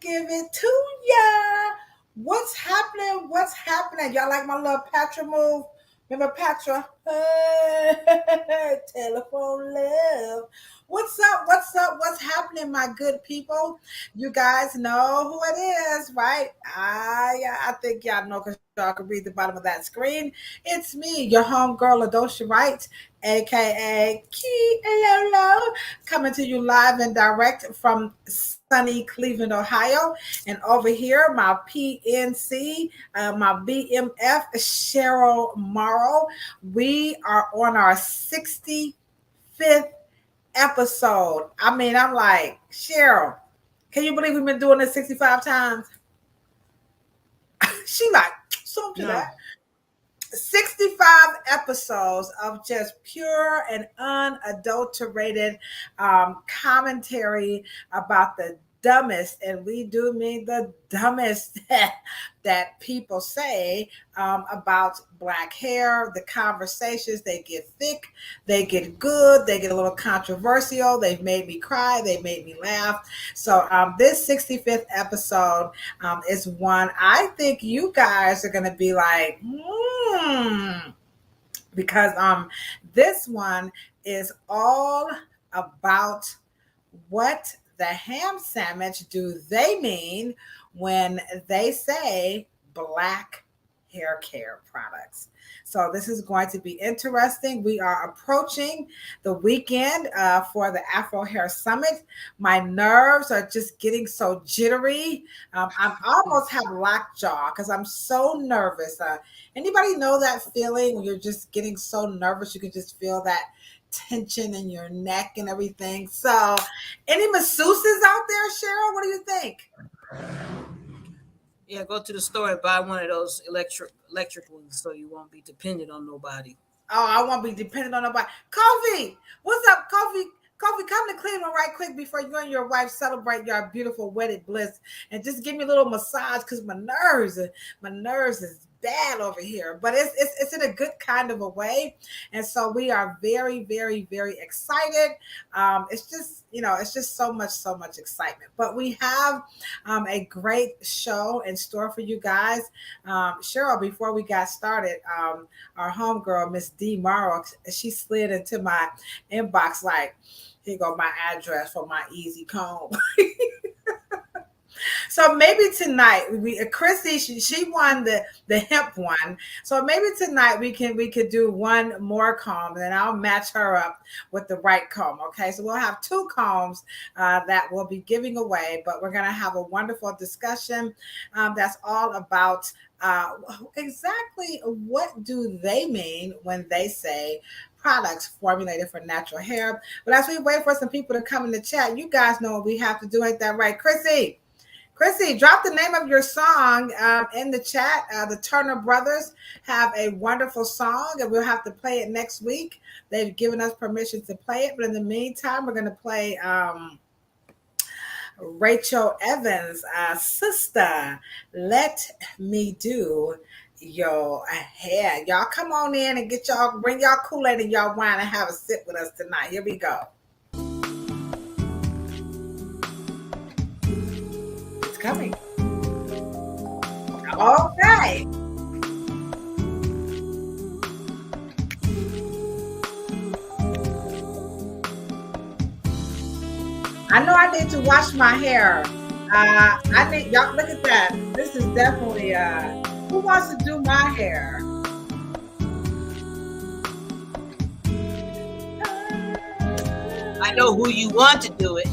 give it to ya. What's happening? What's happening? Y'all like my little Patra move? Remember Patra? Telephone love. What's up? What's up? What's happening, my good people? You guys know who it is, right? Yeah, I think y'all know because y'all can read the bottom of that screen. It's me, your homegirl, Ladosha, right? AKA Lolo, coming to you live and direct from sunny Cleveland, Ohio. And over here, my PNC, my BMF, Cheryl Morrow. We are on our 65th episode. I mean, I'm like, Cheryl, can you believe we've been doing this 65 times? She like, something to that. 65 episodes of just pure and unadulterated commentary about the dumbest, and we do mean the dumbest that people say about Black hair. The conversations, they get thick, they get good, they get a little controversial. They've made me cry, they made me laugh. So this 65th episode is one I think you guys are going to be like, because this one is all about what the ham sandwich do they mean when they say Black hair care products. So this is going to be interesting. We are approaching the weekend for the Afro Hair Summit. My nerves are just getting so jittery. I almost have lockjaw because I'm so nervous. Anybody know that feeling when you're just getting so nervous? You can just feel that tension in your neck and everything. So any masseuses out there, Cheryl? What do you think? Yeah, go to the store and buy one of those electric ones so you won't be dependent on nobody. Oh, I won't be dependent on nobody. Kofi, what's up, Kofi? Kofi, come to Cleveland right quick before you and your wife celebrate your beautiful wedded bliss, and just give me a little massage because my nerves is bad over here, but it's in a good kind of a way. And so we are very, very, very excited. It's just so much excitement. But we have a great show in store for you guys. Cheryl, before we got started, our homegirl, Miss D Morrow, she slid into my inbox like, here go my address for my easy comb. So maybe tonight, Chrissy, she won the hemp one. So maybe tonight we could do one more comb, and then I'll match her up with the right comb. Okay, so we'll have two combs that we'll be giving away, but we're gonna have a wonderful discussion that's all about exactly what do they mean when they say products formulated for natural hair. But as we wait for some people to come in the chat, you guys know what we have to do. Ain't that right, Chrissy? Chrissy, drop the name of your song in the chat. The Turner Brothers have a wonderful song, and we'll have to play it next week. They've given us permission to play it, but in the meantime, we're going to play Rachel Evans' Sister, Let Me Do Your Hair. Y'all come on in and bring y'all Kool-Aid and y'all wine and have a sip with us tonight. Here we go. Coming. Okay. I know I need to wash my hair. I need y'all look at that. This is definitely who wants to do my hair? I know who you want to do it.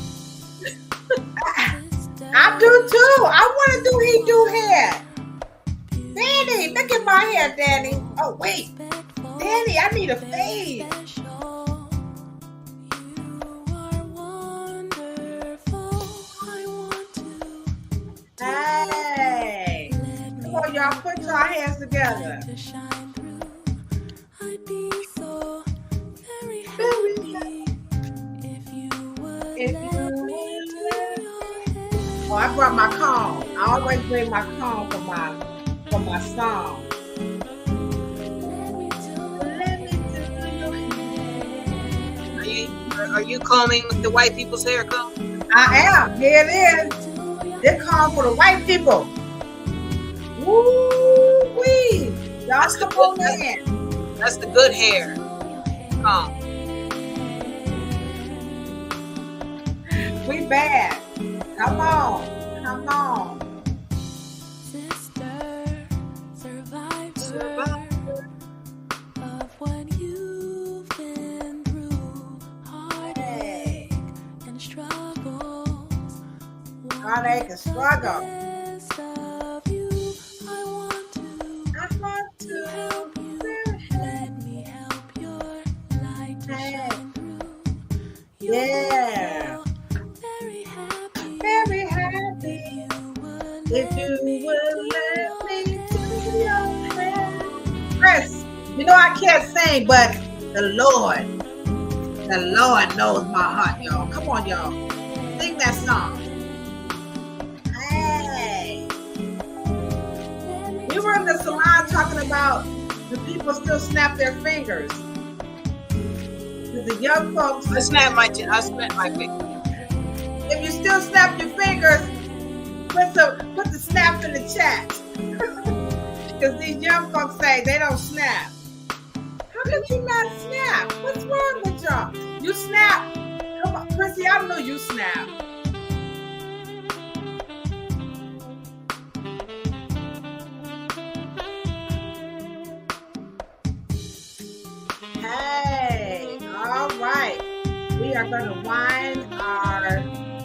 I do too. I want to do he do hair. Danny, look at my hair, Danny. Oh, wait. Danny, I need a fade. Hey. Come on, y'all. Put your hands together. Oh, I brought my comb. I always bring my comb for my song. Are you combing the white people's hair comb? I am. Here it is. They call for the white people. Woo wee! Y'all That's the come good. on in. That's the good hair. Comb. We bad. Come on. Come on. Sister, Survive. survivor of what you've been through, Hey. heartache and struggles. Heartache and struggle. Best of you, I want I want to to. help you. Let me help your light to Hey. shine through. You Yeah. will feel very happy Very happy if you would if let you me will do let your me do your hair. hair. Chris, you know I can't sing, but the Lord knows my heart, y'all. Come on, y'all. Sing that song. Hey. We were in the salon talking about the people still snap their fingers. The young folks, I snap my finger. if you still snap your fingers, put the snap in the chat. Because these young folks say they don't snap. How could you not snap? What's wrong with y'all? You snap. Come on, Chrissy, I know you snap. Hey, all right. We are going to wind our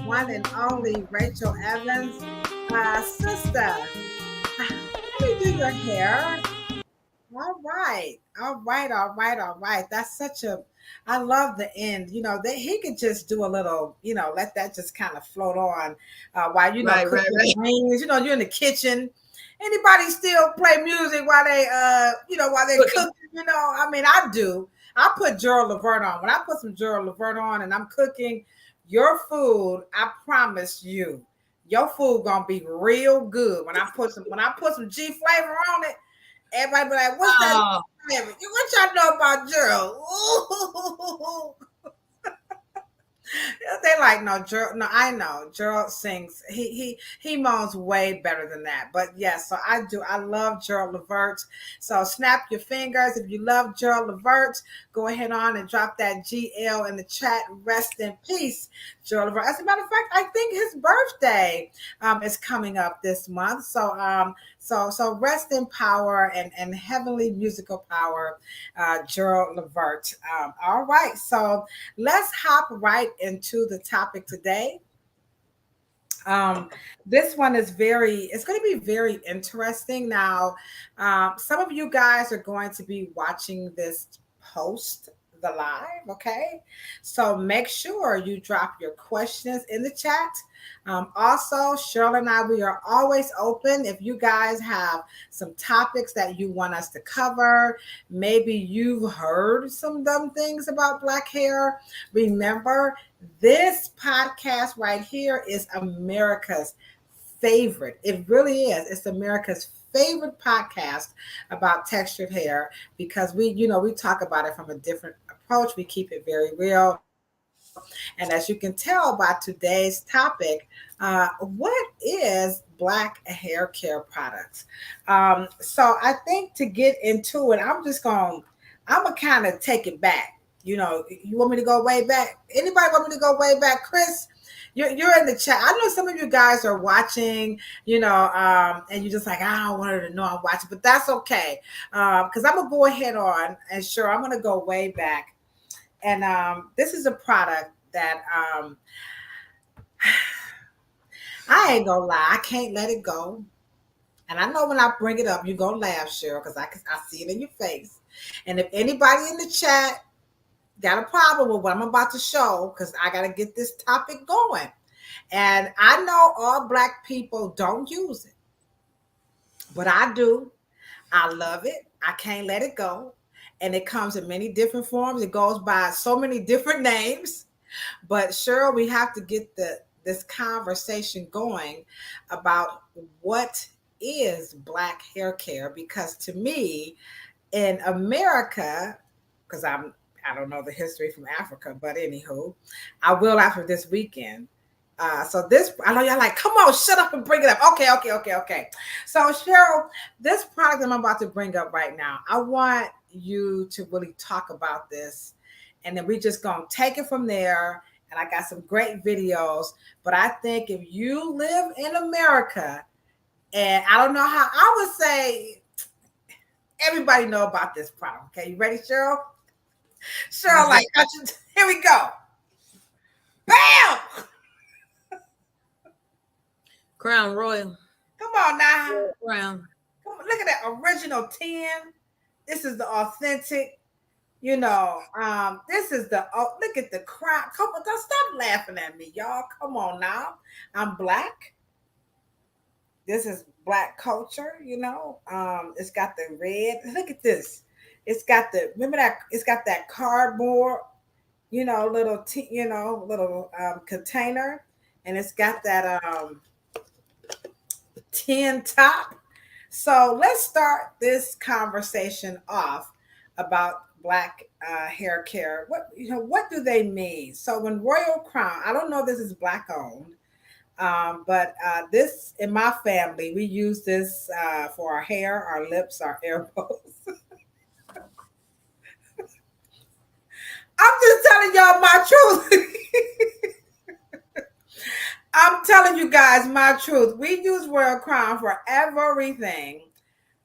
one and only Rachel Evans sister. Let me do your hair. All right. All right. All right. All right. That's such a, I love the end. You know, that he could just do a little, you know, let that just kind of float on while, you know, Right, cooking right. greens. You know, you're in the kitchen. Anybody still play music while they, you know, while they're cooking? You know, I mean, I do. I put Gerald Levert on. When I put some Gerald Levert on and I'm cooking your food, I promise you, your food gonna be real good. When I put some G flavor on it, everybody be like, what's that? Oh, What y'all know about Gerald? Ooh. They like, no, Gerald. No, I know Gerald sings. He moans way better than that. But yes, so I do. I love Gerald Levert. So snap your fingers if you love Gerald Levert. Go ahead on and drop that GL in the chat. Rest in peace, Gerald Levert. As a matter of fact, I think his birthday is coming up this month. So rest in power and heavenly musical power, Gerald Levert. All right, so let's hop right into the topic today. This one is it's going to be very interesting. Now, some of you guys are going to be watching this post the live, okay? So make sure you drop your questions in the chat. Also, Cheryl and I, we are always open. If you guys have some topics that you want us to cover, maybe you've heard some dumb things about black hair, remember, this podcast right here is America's favorite. It really is. It's America's favorite podcast about textured hair because we talk about it from a different approach. We keep it very real. And as you can tell by today's topic, what is black hair care products? So I think to get into it, I'm gonna kind of take it back. You know, you want me to go way back? Anybody want me to go way back? Chris, you're in the chat. I know some of you guys are watching, and you're just like, I don't want her to know I'm watching, but that's okay. Because I'm gonna go ahead on and sure, I'm gonna go way back. And this is a product that I ain't gonna lie, I can't let it go. And I know when I bring it up, you're gonna laugh, Cheryl, because I see it in your face. And if anybody in the chat got a problem with what I'm about to show, because I got to get this topic going. And I know all black people don't use it, but I do. I love it. I can't let it go. And it comes in many different forms. It goes by so many different names. But Cheryl, we have to get this conversation going about what is black hair care, because to me, in America, because I don't know the history from Africa, but anywho, I will after this weekend. So this, I know y'all like, come on, shut up and bring it up. Okay. So Cheryl, this product that I'm about to bring up right now, I want you to really talk about this, and then we just gonna take it from there. And I got some great videos, but I think if you live in America, and I don't know how, I would say everybody know about this product. Okay, you ready, Cheryl? Cheryl, like, here we go. Bam! Crown Royal. Come on now. Crown. Come on, look at that original 10. This is the authentic, you know. This is the look at the crowd. Come on, don't stop laughing at me, y'all. Come on now. I'm black. This is black culture, you know. It's got the red. Look at this. It's got the, remember that, it's got that cardboard, you know, little little container, and it's got that tin top. So let's start this conversation off about black hair care. What do they mean? So when Royal Crown, I don't know if this is black owned, but this in my family, we use this for our hair, our lips, our elbows. I'm just telling y'all my truth. I'm telling you guys my truth. We use Royal Crown for everything.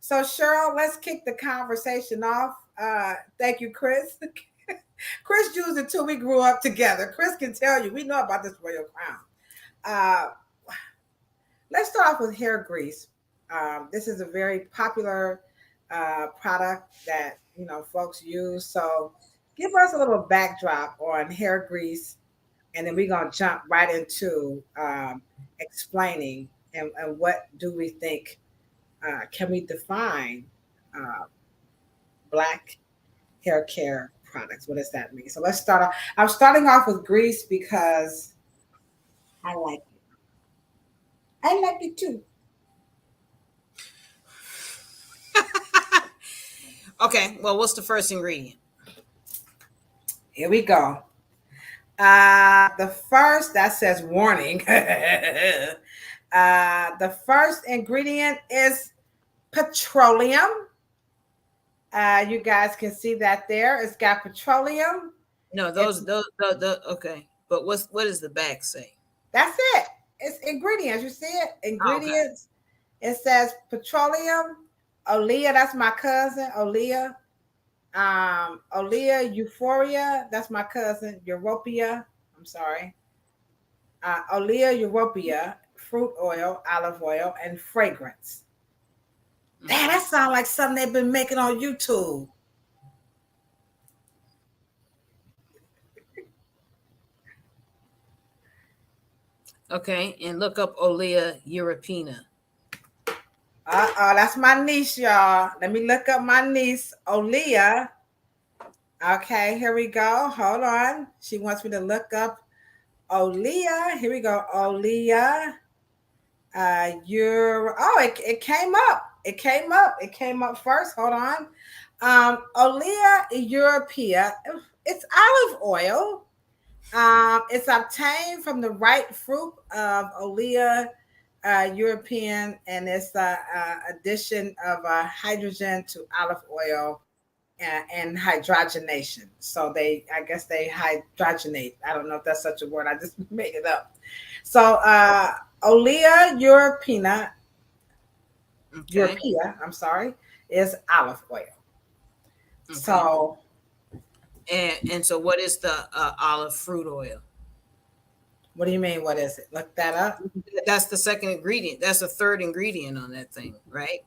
So Cheryl, let's kick the conversation off. Thank you, Chris. Chris used it too. We grew up together. Chris can tell you, we know about this Royal Crown. Let's start off with hair grease. This is a very popular product that folks use. So give us a little backdrop on hair grease, and then we're going to jump right into explaining and what do we think, can we define black hair care products? What does that mean? So let's start off. I'm starting off with grease because I like it. I like it too. Okay, well, what's the first ingredient? Here we go. The first, that says warning. The first ingredient is petroleum. You guys can see that there. It's got petroleum. No, okay. But what does the back say? That's it. It's ingredients. You see it? Ingredients. Oh, okay. It says petroleum. Olea, that's my cousin. Olea. Olea Euphoria, that's my cousin. Europea, I'm sorry. Olea Europea, fruit oil, olive oil, and fragrance. Man, that sounds like something they've been making on YouTube. Okay, and look up Olea Europeana. That's my niece, y'all. Let me look up my niece, Olea. Okay, here we go. Hold on. She wants me to look up Olea. Here we go. Olea. It came up. It came up first. Hold on. Olea Europea. It's olive oil. It's obtained from the right fruit of Olea European, and it's addition of hydrogen to olive oil and hydrogenation. So I guess they hydrogenate. I don't know if that's such a word. I just made it up. So Olea Europeana, I'm sorry, is olive oil. Okay. So and so what is the olive fruit oil? What do you mean? What is it? Look that up. That's the second ingredient. That's the third ingredient on that thing, right?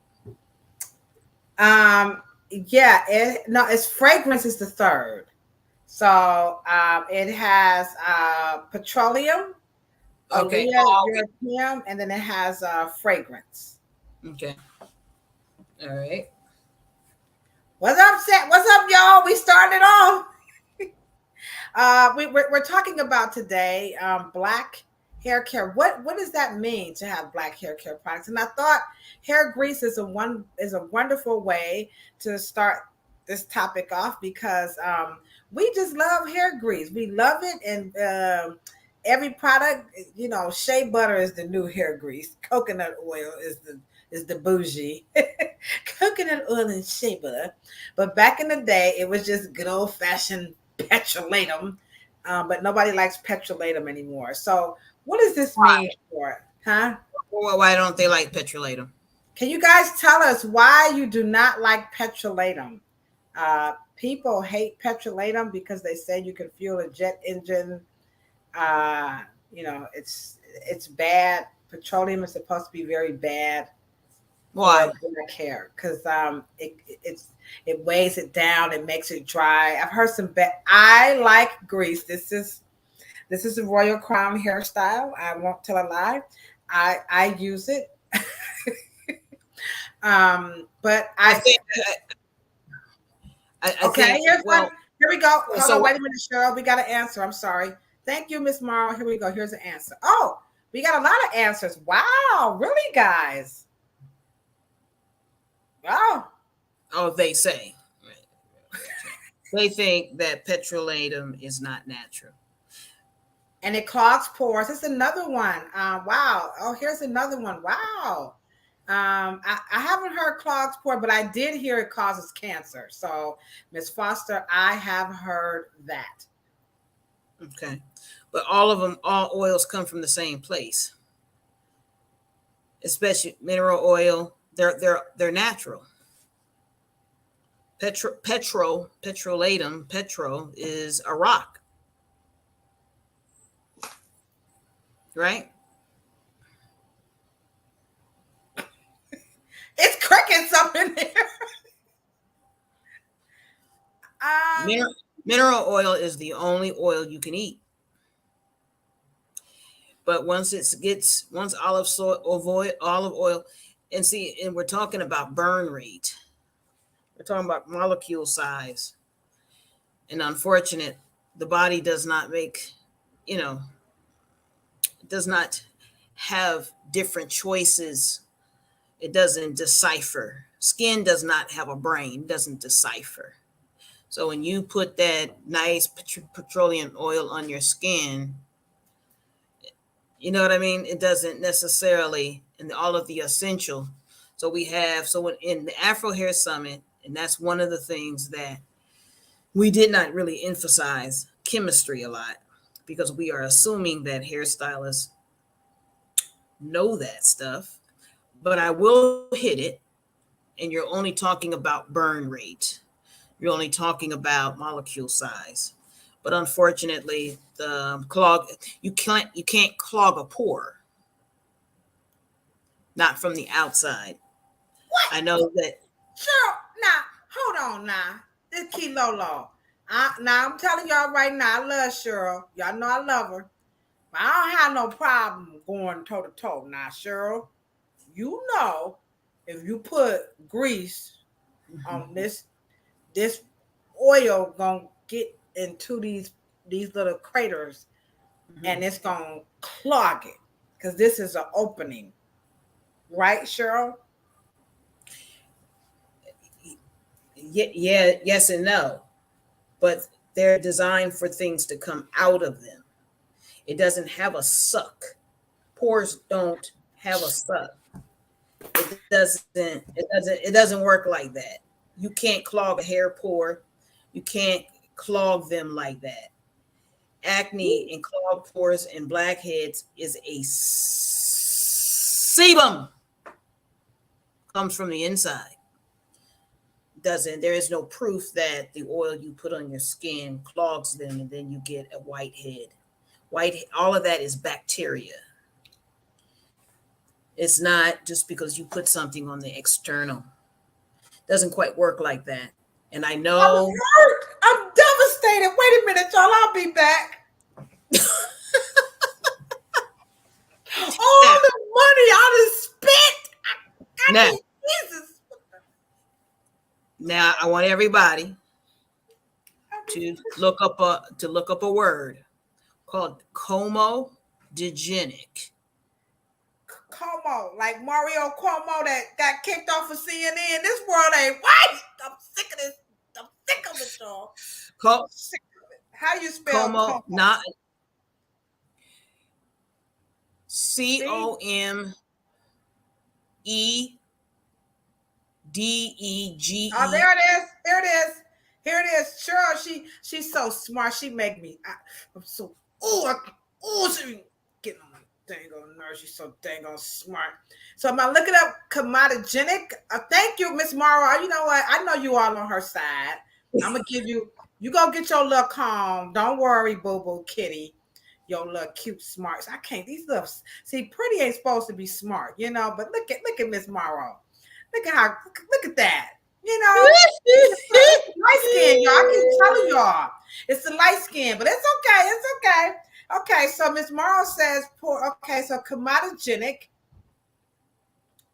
Yeah. It's fragrance is the third. So it has petroleum, okay, European, and then it has fragrance. Okay. All right. What's up, y'all? We started off. We're talking about today black hair care. What does that mean to have black hair care products? And I thought hair grease is a wonderful way to start this topic off, because we just love hair grease. We love it, and every product, shea butter is the new hair grease. Coconut oil is the bougie. Coconut oil and shea butter. But back in the day, it was just good old fashioned petrolatum. But nobody likes petrolatum anymore. So what does this mean for it? Huh? Well, why don't they like petrolatum? Can you guys tell us why you do not like petrolatum? People hate petrolatum because they say you can fuel a jet engine. Uh, it's bad. Petroleum is supposed to be very bad Why? for black hair because it weighs it down. It makes it dry. I've heard some bad. I like grease. This is a Royal Crown hairstyle. I won't tell a lie. I use it. But I think. okay, think, here's well, one. Here we go. Hold so on, wait a minute, Cheryl. We got an answer. I'm sorry. Thank you, Miss Morrow. Here we go. Here's the answer. Oh, we got a lot of answers. Wow, really, guys? Wow. Oh, they say. They think that petrolatum is not natural. And it clogs pores. It's another one. Wow. Oh, here's another one. Wow. I haven't heard clogs pore, but I did hear it causes cancer. So, Miss Foster, I have heard that. Okay. But all oils come from the same place. Especially mineral oil. They're natural. Petrolatum, petro is a rock. Right? It's crickets up in there. Mineral oil is the only oil you can eat. But once olive oil, and we're talking about burn rate. We're talking about molecule size. And unfortunate, the body does not does not have different choices. It doesn't decipher. Skin does not have a brain, doesn't decipher. So when you put that nice petroleum oil on your skin, you know what I mean? It doesn't necessarily, and all of the essential. So in the Afro Hair Summit, and that's one of the things that we did not really emphasize chemistry a lot because we are assuming that hairstylists know that stuff. But I will hit it, and you're only talking about burn rate. You're only talking about molecule size. But unfortunately, you can't clog a pore. Not from the outside. What? I know that. Cheryl, now, hold on now. This Key Lolo. Now, I'm telling y'all right now, I love Cheryl. Y'all know I love her. But I don't have no problem going toe-to-toe. Now, Cheryl, you know if you put grease on this oil gonna get into these little craters and it's gonna clog it because this is an opening, right, Cheryl? Yeah, yes and no, but they're designed for things to come out of them. It doesn't have a suck. Pores don't have a suck. It doesn't work like that. You can't clog a hair pore. You can't clog them like that. Acne and clogged pores and blackheads is a sebum. Comes from the inside. There is no proof that the oil you put on your skin clogs them and then you get a white head. All of that is bacteria. It's not just because you put something on the external. Doesn't quite work like that. And I know I'm devastated. Wait a minute, y'all. I'll be back. All the money I done spent. Jesus. Now I want everybody to look up a word called comedogenic. Como, like Mario Cuomo that got kicked off of CNN. This world ain't white. I'm sick of this. I'm sick of it, y'all. Sick of it. How do you spell Como? Not See? Oh, COMEDEGE. there it is. Here it is. Here it is. Cheryl, she's so smart. She make me. I'm so. She getting on my dang on nerves. She's so dang on smart. So am I looking up commodogenic? Thank you, Miss Morrow. You know what? I know you all on her side. I'm gonna give you. You go get your little calm. Don't worry, boo boo kitty. Your little cute smarts. I can't. These little see pretty ain't supposed to be smart, you know. But look at Miss Morrow. Look at how. Look at that. You know, it's the light skin, y'all. I keep telling y'all, it's the light skin, but it's okay. It's okay. Okay, so Miss Morrow says, poor. Okay, so commodogenic.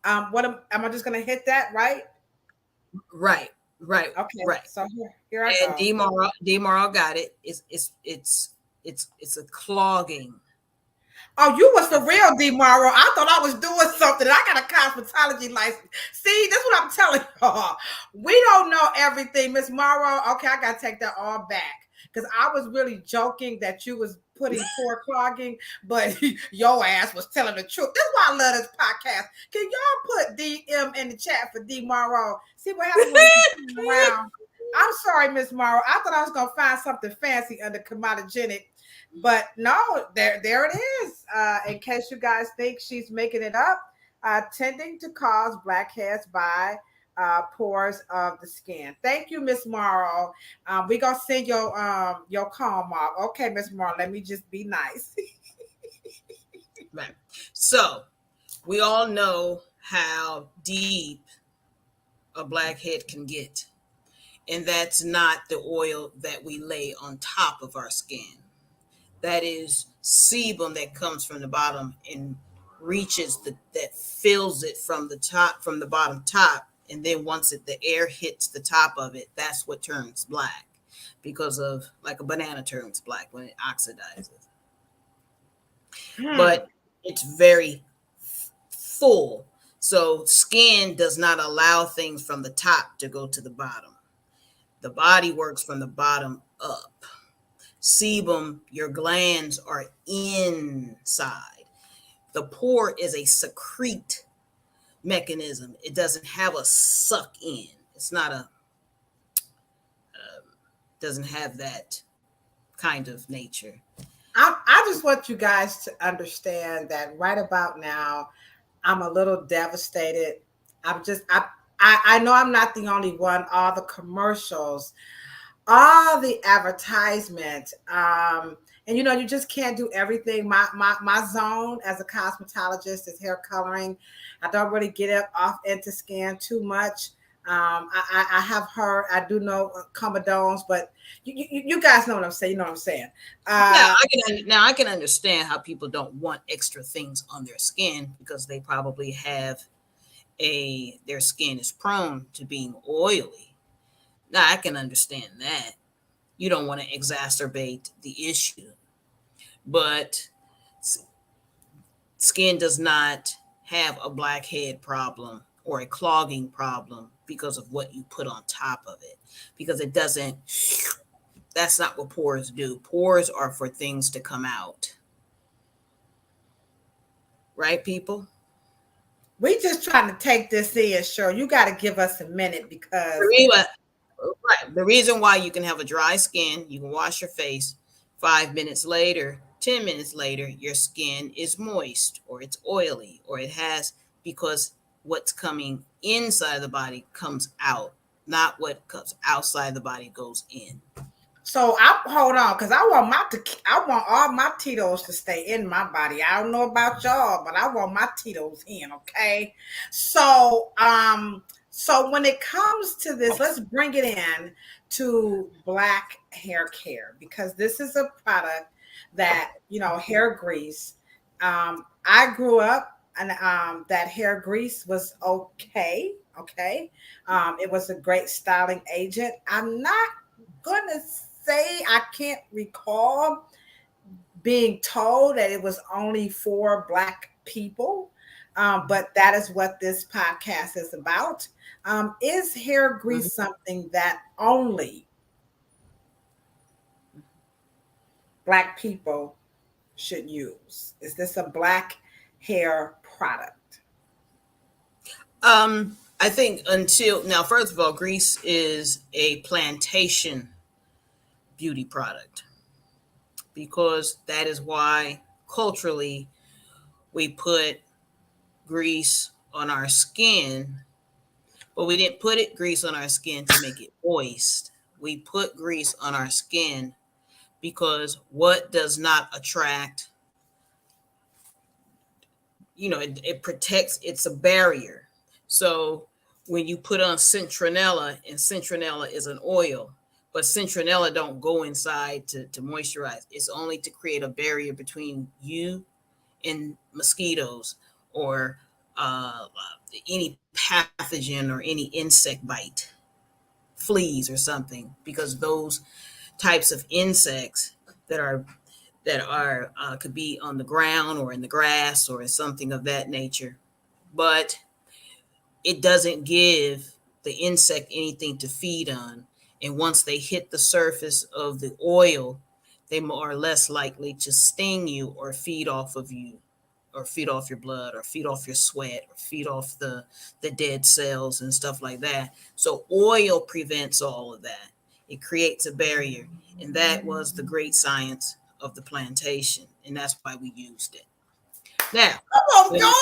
Am I just gonna hit that right? Right, right, Okay, right. so here I And go. D-Morrow got it. It's a clogging. Oh, you was for That's real, D. Morrow. I thought I was doing something. I got a cosmetology license. See, that's what I'm telling y'all. We don't know everything, Miss Morrow. Okay, I gotta take that all back because I was really joking that you was putting poor clogging, but your ass was telling the truth. That's why I love this podcast. Can y'all put DM in the chat for D. Morrow? See what happens when you turn around. I'm sorry, Miss Morrow. I thought I was gonna find something fancy under commodogenic. But no, there it is. In case you guys think she's making it up, tending to cause blackheads by pores of the skin. Thank you, Miss Morrow. We gonna send your calm off. Okay, Miss Morrow, let me just be nice. right. So we all know how deep a blackhead can get. And that's not the oil that we lay on top of our skin. That is sebum that comes from the bottom and reaches that fills it from the bottom top, and then once the air hits the top of it, that's what turns black, because of like a banana turns black when it oxidizes. But it's very full, so skin does not allow things from the top to go to the bottom. The body works from the bottom up. Sebum, your glands are inside. The pore is a secrete mechanism. It doesn't have a suck in. It's not doesn't have that kind of nature. I just want you guys to understand that right about now, I'm a little devastated. I'm just I know I'm not the only one. All the commercials, all the advertisement, and you know you just can't do everything. My zone as a cosmetologist is hair coloring. I don't really get it off into skin too much. I have heard, I do know comedones, but you guys know what I'm saying. You know what I'm saying. Now Uh, I can understand how people don't want extra things on their skin because they probably have their skin is prone to being oily. Now I can understand that. You don't want to exacerbate the issue, but skin does not have a blackhead problem or a clogging problem because of what you put on top of it, because it doesn't. That's not what pores do. Pores are for things to come out, right, people? we just trying to take this in, sure. You got to give us a minute The because reason, right. The reason why you can have a dry skin, you can wash your face. 5 minutes later, 10 minutes later, your skin is moist or it's oily or it has, because what's coming inside the body comes out, not what comes outside the body goes in. so I hold on because I want all my Tito's to stay in my body. I don't know about y'all, but I want my Tito's in. Okay, so when it comes to this, let's bring it in to black hair care because this is a product that hair grease. I grew up and that hair grease was okay. Okay, it was a great styling agent. I'm not gonna say I can't recall being told that it was only for Black people, but that is what this podcast is about. Is hair Mhm. grease something that only Black people should use? Is this a Black hair product? I think until now, first of all, grease is a plantation beauty product because that is why culturally we put grease on our skin, but we didn't put it grease on our skin to make it moist. We put grease on our skin because what does not attract, it protects, it's a barrier. So when you put on citronella, and citronella is an oil, but citronella don't go inside to moisturize. It's only to create a barrier between you and mosquitoes or any pathogen or any insect bite, fleas or something, because those types of insects that are could be on the ground or in the grass or something of that nature, but it doesn't give the insect anything to feed on. And once they hit the surface of the oil, they are less likely to sting you or feed off of you or feed off your blood or feed off your sweat or feed off the dead cells and stuff like that. So oil prevents all of that. It creates a barrier. And that was the great science of the plantation. And that's why we used it. Now, Come on, y'all.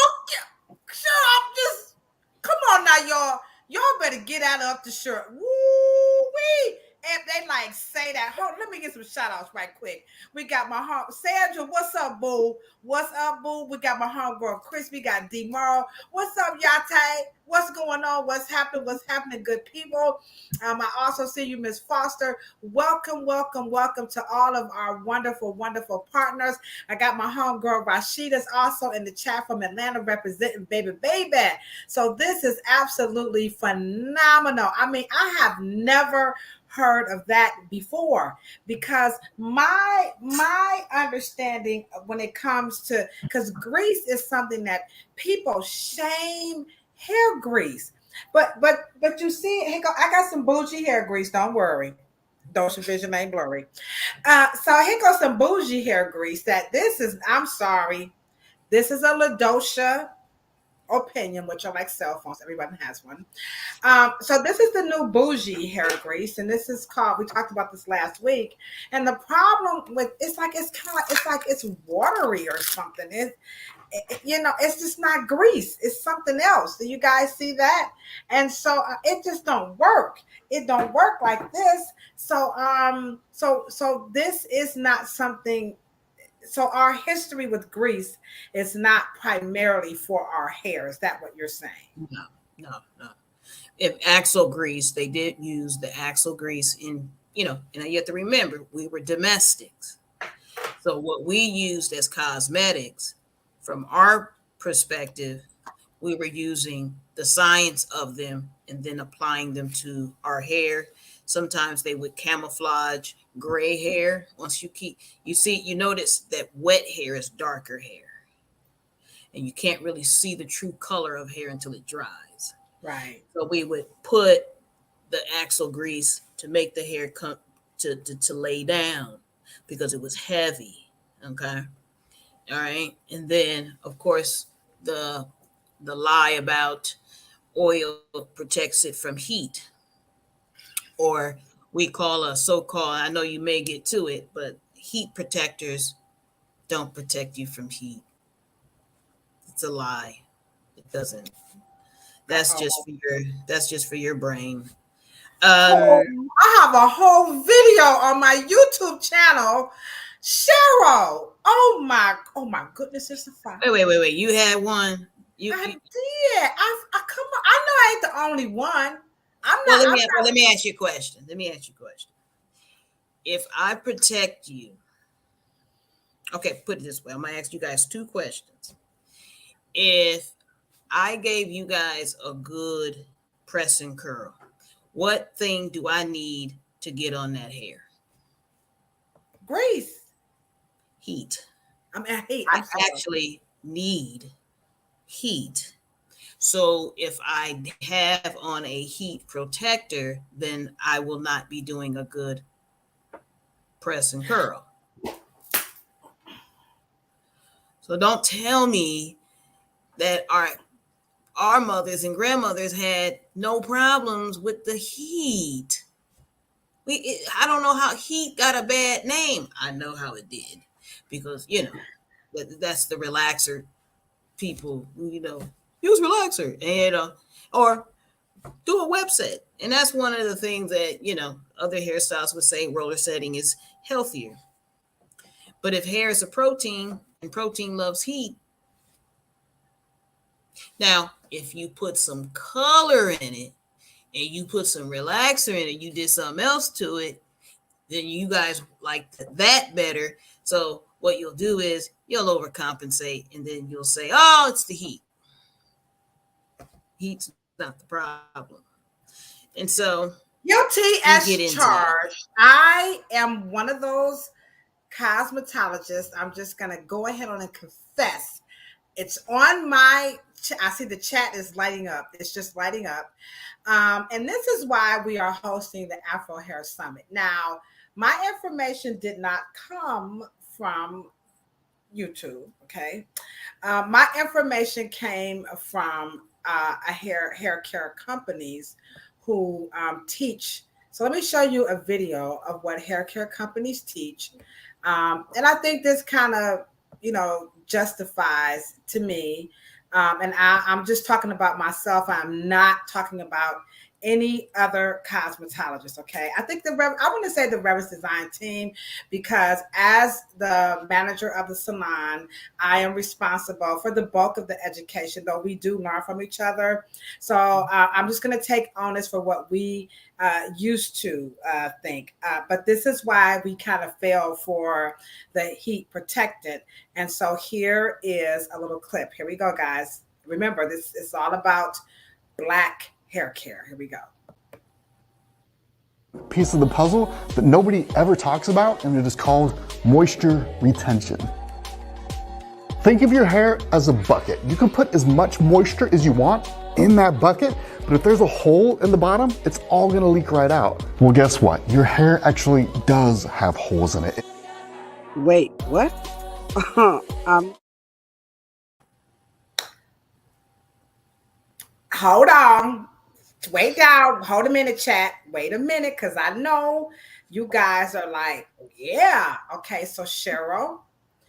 Shut up. Just come on now, y'all. Y'all better get out of the shirt. Woo wee. And they like say that. Hold, let me get some shout outs right quick. We got my home Sandra. What's up, boo? What's up, boo? We got my homegirl Chris. We got D Morrow. What's up, Yate? What's going on? What's happening? What's happening, good people? I also see you, Miss Foster. Welcome, welcome, welcome to all of our wonderful, wonderful partners. I got my homegirl Rashida's also in the chat from Atlanta representing baby baby. So this is absolutely phenomenal. I mean, I have never heard of that before because my understanding when it comes to, because grease is something that people shame hair grease, but you see, I got some bougie hair grease, don't worry, Dosha vision ain't blurry. So here goes some bougie hair grease that this is, I'm sorry, this is a Ladosha opinion, which are like cell phones, everybody has one. So this is the new bougie hair grease, and this is called, we talked about this last week, and the problem with it's kind of like it's watery or something. It's just not grease, it's something else. Do you guys see that? And so it just don't work. It don't work like this. So this is not something. So our history with grease is not primarily for our hair. Is that what you're saying? No. If axle grease, they did use the axle grease in, and you have to remember, we were domestics. So what we used as cosmetics, from our perspective, we were using the science of them and then applying them to our hair. Sometimes they would camouflage gray hair. Once you notice that wet hair is darker hair. And you can't really see the true color of hair until it dries. Right. So we would put the axle grease to make the hair come to lay down because it was heavy. Okay. All right. And then of course the lie about oil protects it from heat, or we call a so-called, I know you may get to it, but heat protectors don't protect you from heat. It's a lie. It doesn't. That's just for your brain. I have a whole video on my YouTube channel. Cheryl. Oh my goodness, it's a fire. Wait. You had one. I did. I come on. I know I ain't the only one. Let me ask you a question. If I protect you, okay, put it this way. I'm gonna ask you guys two questions. If I gave you guys a good press and curl, what thing do I need to get on that hair? Grease. Heat. Heat. I actually need heat. So if I have on a heat protector, then I will not be doing a good press and curl. So don't tell me that our mothers and grandmothers had no problems with the heat. I don't know how heat got a bad name. I know how it did, because that's the relaxer people. Use relaxer, and or do a web set, and that's one of the things that other hairstyles would say roller setting is healthier. But if hair is a protein and protein loves heat, now if you put some color in it and you put some relaxer in it, you did something else to it, then you guys like that better. So what you'll do is you'll overcompensate, and then you'll say, oh, it's the heat. Heat's not the problem. And so guilty as charged. I am one of those cosmetologists. I'm just going to go ahead on and confess. It's on my, I see the chat is lighting up. It's just lighting up. And this is why we are hosting the Afro Hair Summit. Now, my information did not come from YouTube, okay? My information came from a hair care companies who teach. So let me show you a video of what hair care companies teach. And I think this kind of, justifies to me. And I'm just talking about myself. I'm not talking about any other cosmetologist. Okay. I think I want to say the Reverence Design team, because as the manager of the salon, I am responsible for the bulk of the education, though we do learn from each other. So I'm just going to take onus for what we used to think. But this is why we kind of fail for the heat protectant. And so here is a little clip. Here we go, guys. Remember, this is all about Black hair care. Here we go. Piece of the puzzle that nobody ever talks about, and it is called moisture retention. Think of your hair as a bucket. You can put as much moisture as you want in that bucket, but if there's a hole in the bottom, it's all gonna leak right out. Well, guess what? Your hair actually does have holes in it. Wait, what? Hold on. Wait down. Hold a minute, chat. Wait a minute, because I know you guys are like, yeah. Okay, so Cheryl,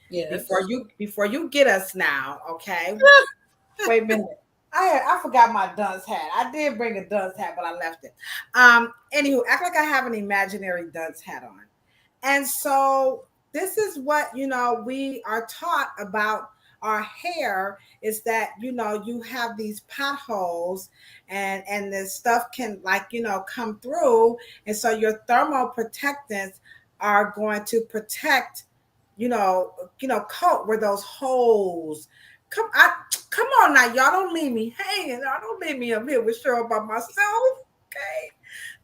yes. Before you get us now, okay? Wait a minute. I forgot my dunce hat. I did bring a dunce hat, but I left it. Anywho, act like I have an imaginary dunce hat on. And so this is what, we are taught about our hair, is that, you have these potholes and this stuff can come through. And so your thermal protectants are going to protect, coat where those holes. Come on now, y'all don't leave me hanging. Y'all don't leave me up here with Cheryl by myself. Okay.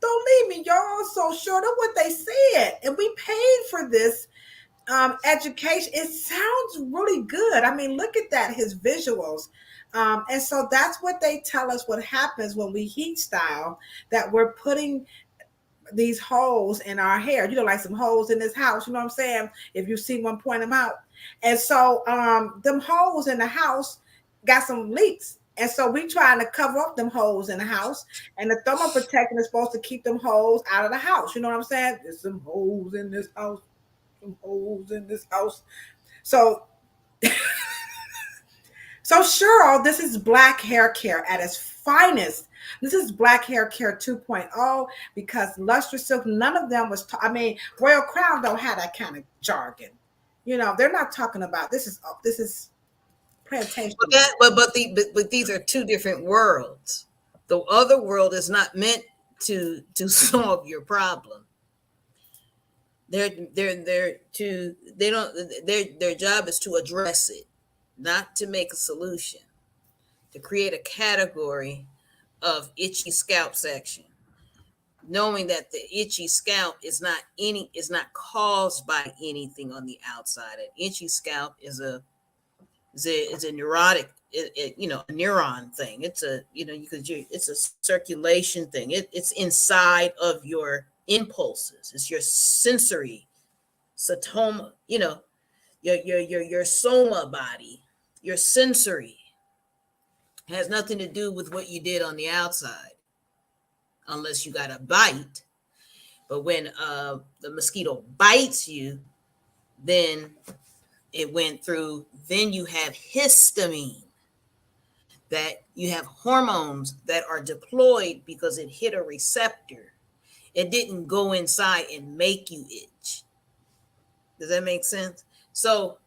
Don't leave me. Y'all so short of what they said. And we paid for this education. It sounds really good. I mean, look at that, his visuals. And so that's what they tell us what happens when we heat style, that we're putting these holes in our hair, like some holes in this house, you know what I'm saying? If you see one, point them out. And so them holes in the house got some leaks. And so we trying to cover up them holes in the house, and the thermal protectant is supposed to keep them holes out of the house. You know what I'm saying? There's some holes in this house. Some holes in this house. So Cheryl, this is Black hair care at its finest. This is Black hair care 2.0, because lustrous silk, none of them was, Royal Crown don't have that kind of jargon. They're not talking about, this is plantation. But these are two different worlds. The other world is not meant to solve your problem. Their job is to address it, not to make a solution, to create a category of itchy scalp section, knowing that the itchy scalp is not caused by anything on the outside. An itchy scalp is a neurotic, a neuron thing. It's it's a circulation thing. It's inside of your impulses. It's your sensory sotoma, your soma body, your sensory. It has nothing to do with what you did on the outside, unless you got a bite. But when the mosquito bites you, then it went through. Then you have histamine, that you have hormones that are deployed because it hit a receptor. It didn't go inside and make you itch. Does that make sense? So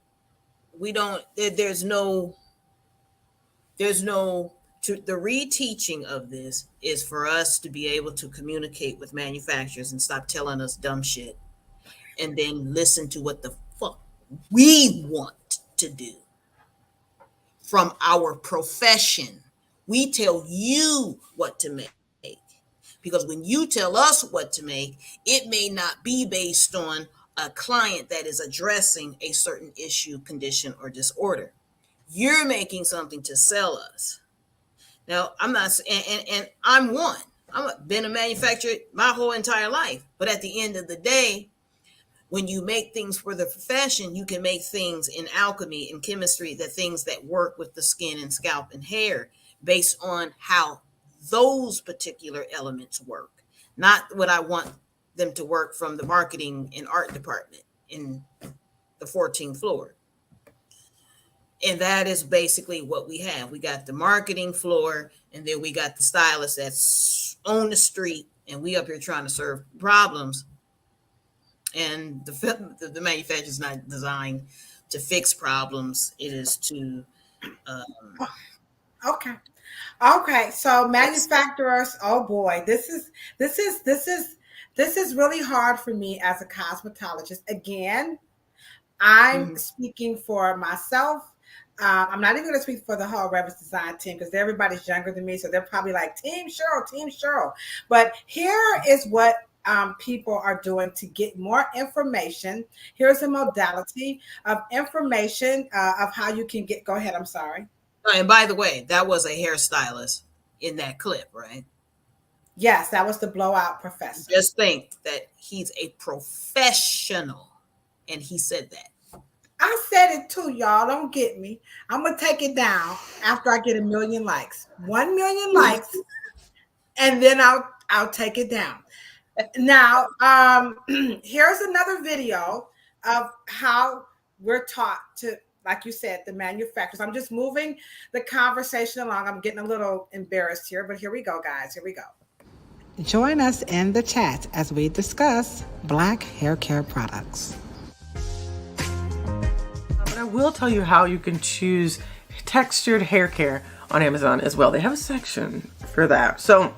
we don't, there's no, the reteaching of this is for us to be able to communicate with manufacturers and stop telling us dumb shit and then listen to what the fuck we want to do from our profession. We tell you what to make, because when you tell us what to make, it may not be based on a client that is addressing a certain issue, condition, or disorder. You're making something to sell us. Now, I'm not, and I'm one. I've been a manufacturer my whole entire life. But at the end of the day, when you make things for the profession, you can make things in alchemy and chemistry, that things that work with the skin and scalp and hair based on how those particular elements work, not what I want them to work from the marketing and art department in the 14th floor. And that is basically what we have. We got the marketing floor, and then we got the stylist that's on the street, and we up here trying to serve problems. And the manufacturer is not designed to fix problems. It is to Okay, so manufacturers, oh boy, this is really hard for me as a cosmetologist. Again, I'm speaking for myself. I'm not even going to speak for the whole Revis Design team, because everybody's younger than me, so they're probably like Team Cheryl. But here is what people are doing to get more information. Here's a modality of information of how you can get. Go ahead. I'm sorry. And by the way, that was a hairstylist in that clip, right? Yes, that was the blowout professor. Just think that he's a professional, and he said that. I said it too, y'all. Don't get me. I'm gonna take it down after I get 1 million likes. 1 million likes, and then I'll take it down. Now, here's another video of how we're taught to, like you said, the manufacturers. I'm just moving the conversation along. I'm getting a little embarrassed here, but here we go, guys. Here we go. Join us in the chat as we discuss Black hair care products. But I will tell you how you can choose textured hair care on Amazon as well. They have a section for that. So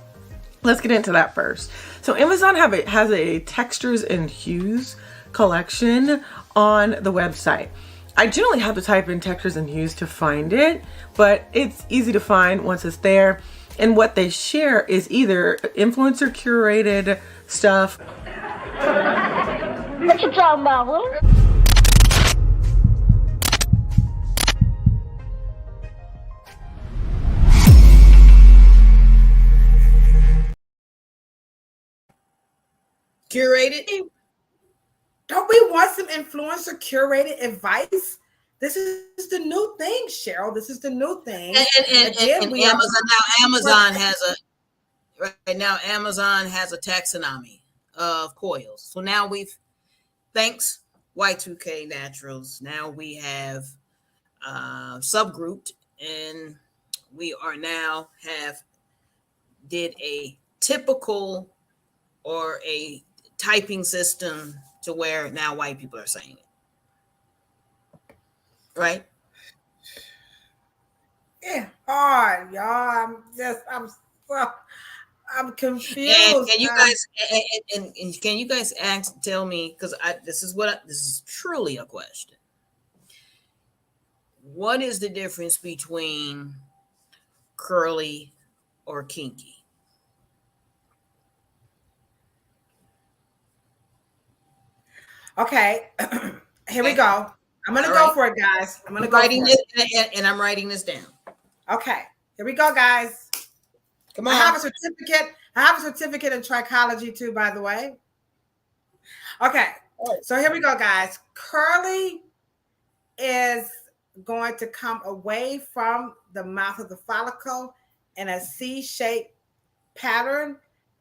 let's get into that first. So Amazon has a textures and hues collection on the website. I generally have to type in textures and hues to find it, but it's easy to find once it's there. And what they share is either influencer curated stuff. What you talking about, Willie? Curated? Don't we want some influencer curated advice? This is the new thing, Cheryl. This is the new thing. And Amazon has a taxonomy of coils. So now thanks Y2K Naturals, now we have subgrouped, and we are now did a typical or a typing system to where now white people are saying it. Right? Yeah, hard, y'all. I'm confused. And can you guys tell me, because this is truly a question. What is the difference between curly or kinky? Okay, here we go. I'm gonna go for it, guys. I'm writing this down. Okay, here we go, guys. Come on. I have a certificate. I have a certificate in trichology too, by the way. Okay, so here we go, guys. Curly is going to come away from the mouth of the follicle in a C-shaped pattern,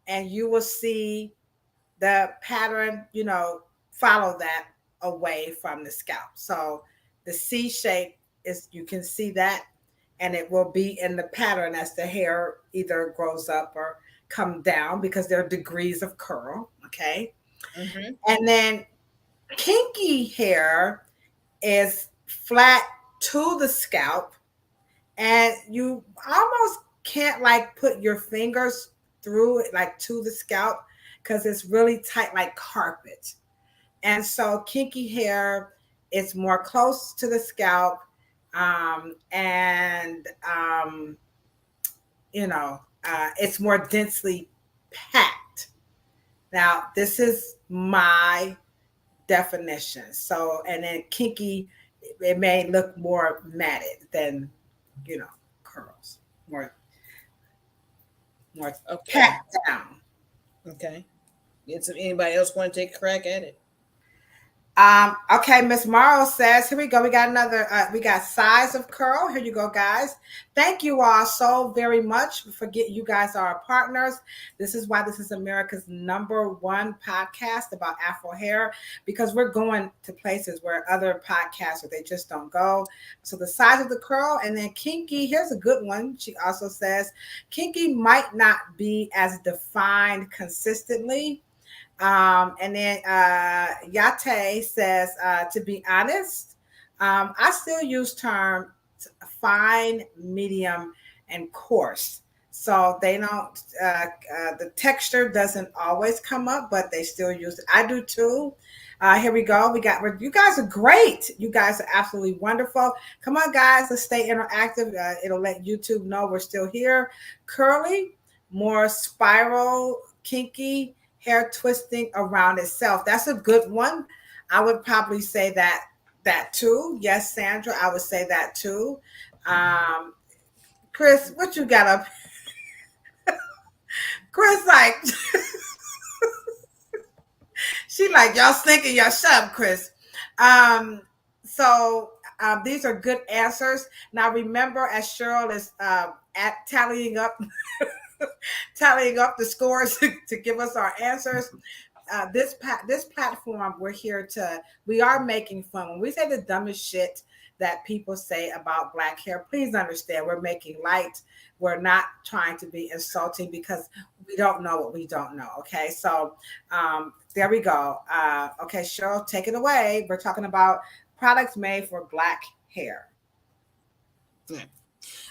and you will see the pattern, follow that away from the scalp. So the C shape is, you can see that, and it will be in the pattern as the hair either grows up or come down because there are degrees of curl. Okay. Mm-hmm. And then kinky hair is flat to the scalp, and you almost can't like put your fingers through it like to the scalp because it's really tight like carpet. And so kinky hair is more close to the scalp, and it's more densely packed. Now this is my definition. So, and then kinky, it may look more matted than, curls, more Okay. packed down. Okay. Anybody else want to take a crack at it? Okay, Miss Morrow says, here we go. We got another, we got size of curl. Here you go, guys. Thank you all so very much for you guys are our partners. This is why this is America's #1 podcast about Afro hair, because we're going to places where other podcasts, or they just don't go. So the size of the curl, and then kinky, here's a good one. She also says, kinky might not be as defined consistently. And then Yate says, to be honest, I still use term fine, medium, and coarse. So they don't, the texture doesn't always come up, but they still use it. I do too. Here we go. You guys are great. You guys are absolutely wonderful. Come on, guys. Let's stay interactive. It'll let YouTube know we're still here. Curly, more spiral, kinky, hair twisting around itself. That's a good one. I would probably say that too. Yes, Sandra, I would say that too. Chris, what you got up? Chris, like, she like, y'all thinking y'all shut up, Chris. So these are good answers. Now remember, as Cheryl is tallying up the scores to give us our answers. This platform, we are making fun. When we say the dumbest shit that people say about Black hair, please understand we're making light. We're not trying to be insulting because we don't know what we don't know. Okay, so there we go. Okay, Cheryl, take it away. We're talking about products made for Black hair. Yeah.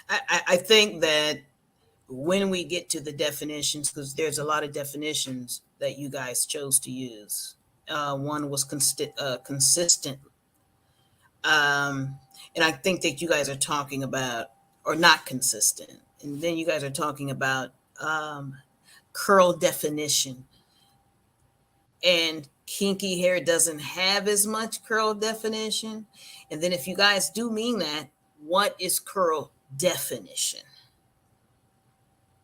I think that when we get to the definitions, because there's a lot of definitions that you guys chose to use. One was consistent. And I think that you guys are talking about, or not consistent. And then you guys are talking about curl definition. And kinky hair doesn't have as much curl definition. And then if you guys do mean that, what is curl definition?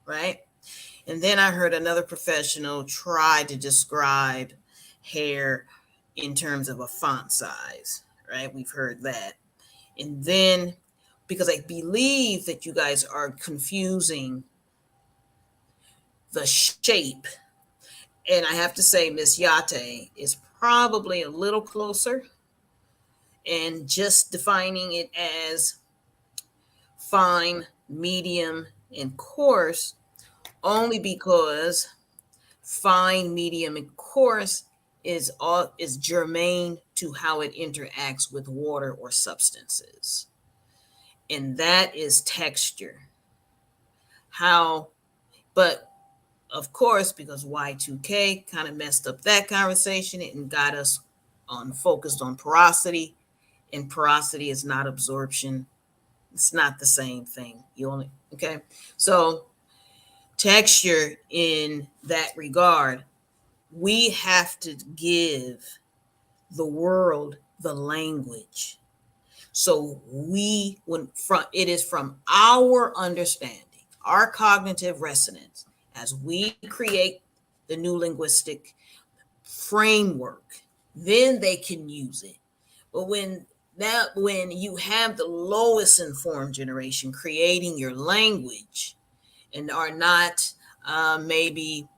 Right? And then I heard another professional try to describe hair in terms of a font size, right? We've heard that. And then, because I believe that you guys are confusing the shape, and I have to say Miss Yate is probably a little closer, and just defining it as fine, medium, and coarse, only because fine, medium, and coarse is germane to how it interacts with water or substances. And that is texture. But of course, because Y2K kind of messed up that conversation and got us focused on porosity, and porosity is not absorption. It's not the same thing. Okay. So texture in that regard, we have to give the world the language. So it is from our understanding, our cognitive resonance, as we create the new linguistic framework, then they can use it. But when Now, when you have the lowest informed generation creating your language and are not maybe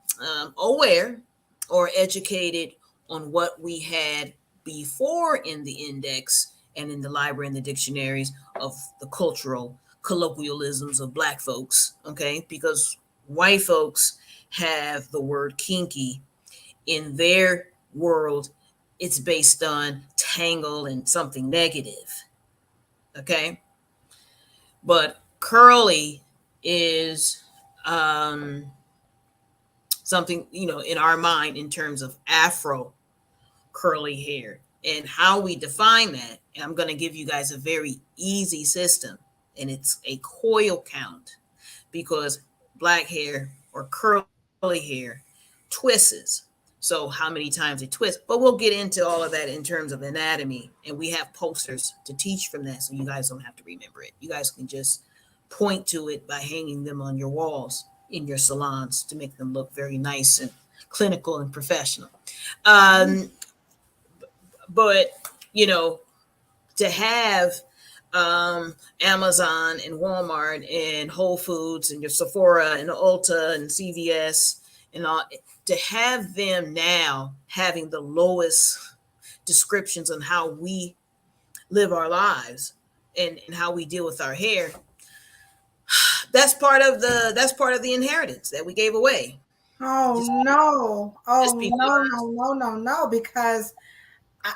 aware or educated on what we had before in the index and in the library and the dictionaries of the cultural colloquialisms of Black folks, okay? Because white folks have the word kinky in their world. It's based on tangle and something negative, okay? But curly is something, in our mind in terms of Afro curly hair and how we define that. And I'm going to give you guys a very easy system, and it's a coil count, because black hair or curly hair twists. So how many times it twists, but we'll get into all of that in terms of anatomy, and we have posters to teach from that, so you guys don't have to remember it. You guys can just point to it by hanging them on your walls in your salons to make them look very nice and clinical and professional. But to have Amazon and Walmart and Whole Foods and your Sephora and Ulta and CVS and all, to have them now having the lowest descriptions on how we live our lives and how we deal with our hair, that's part of the inheritance that we gave away. Oh no! Oh no! Because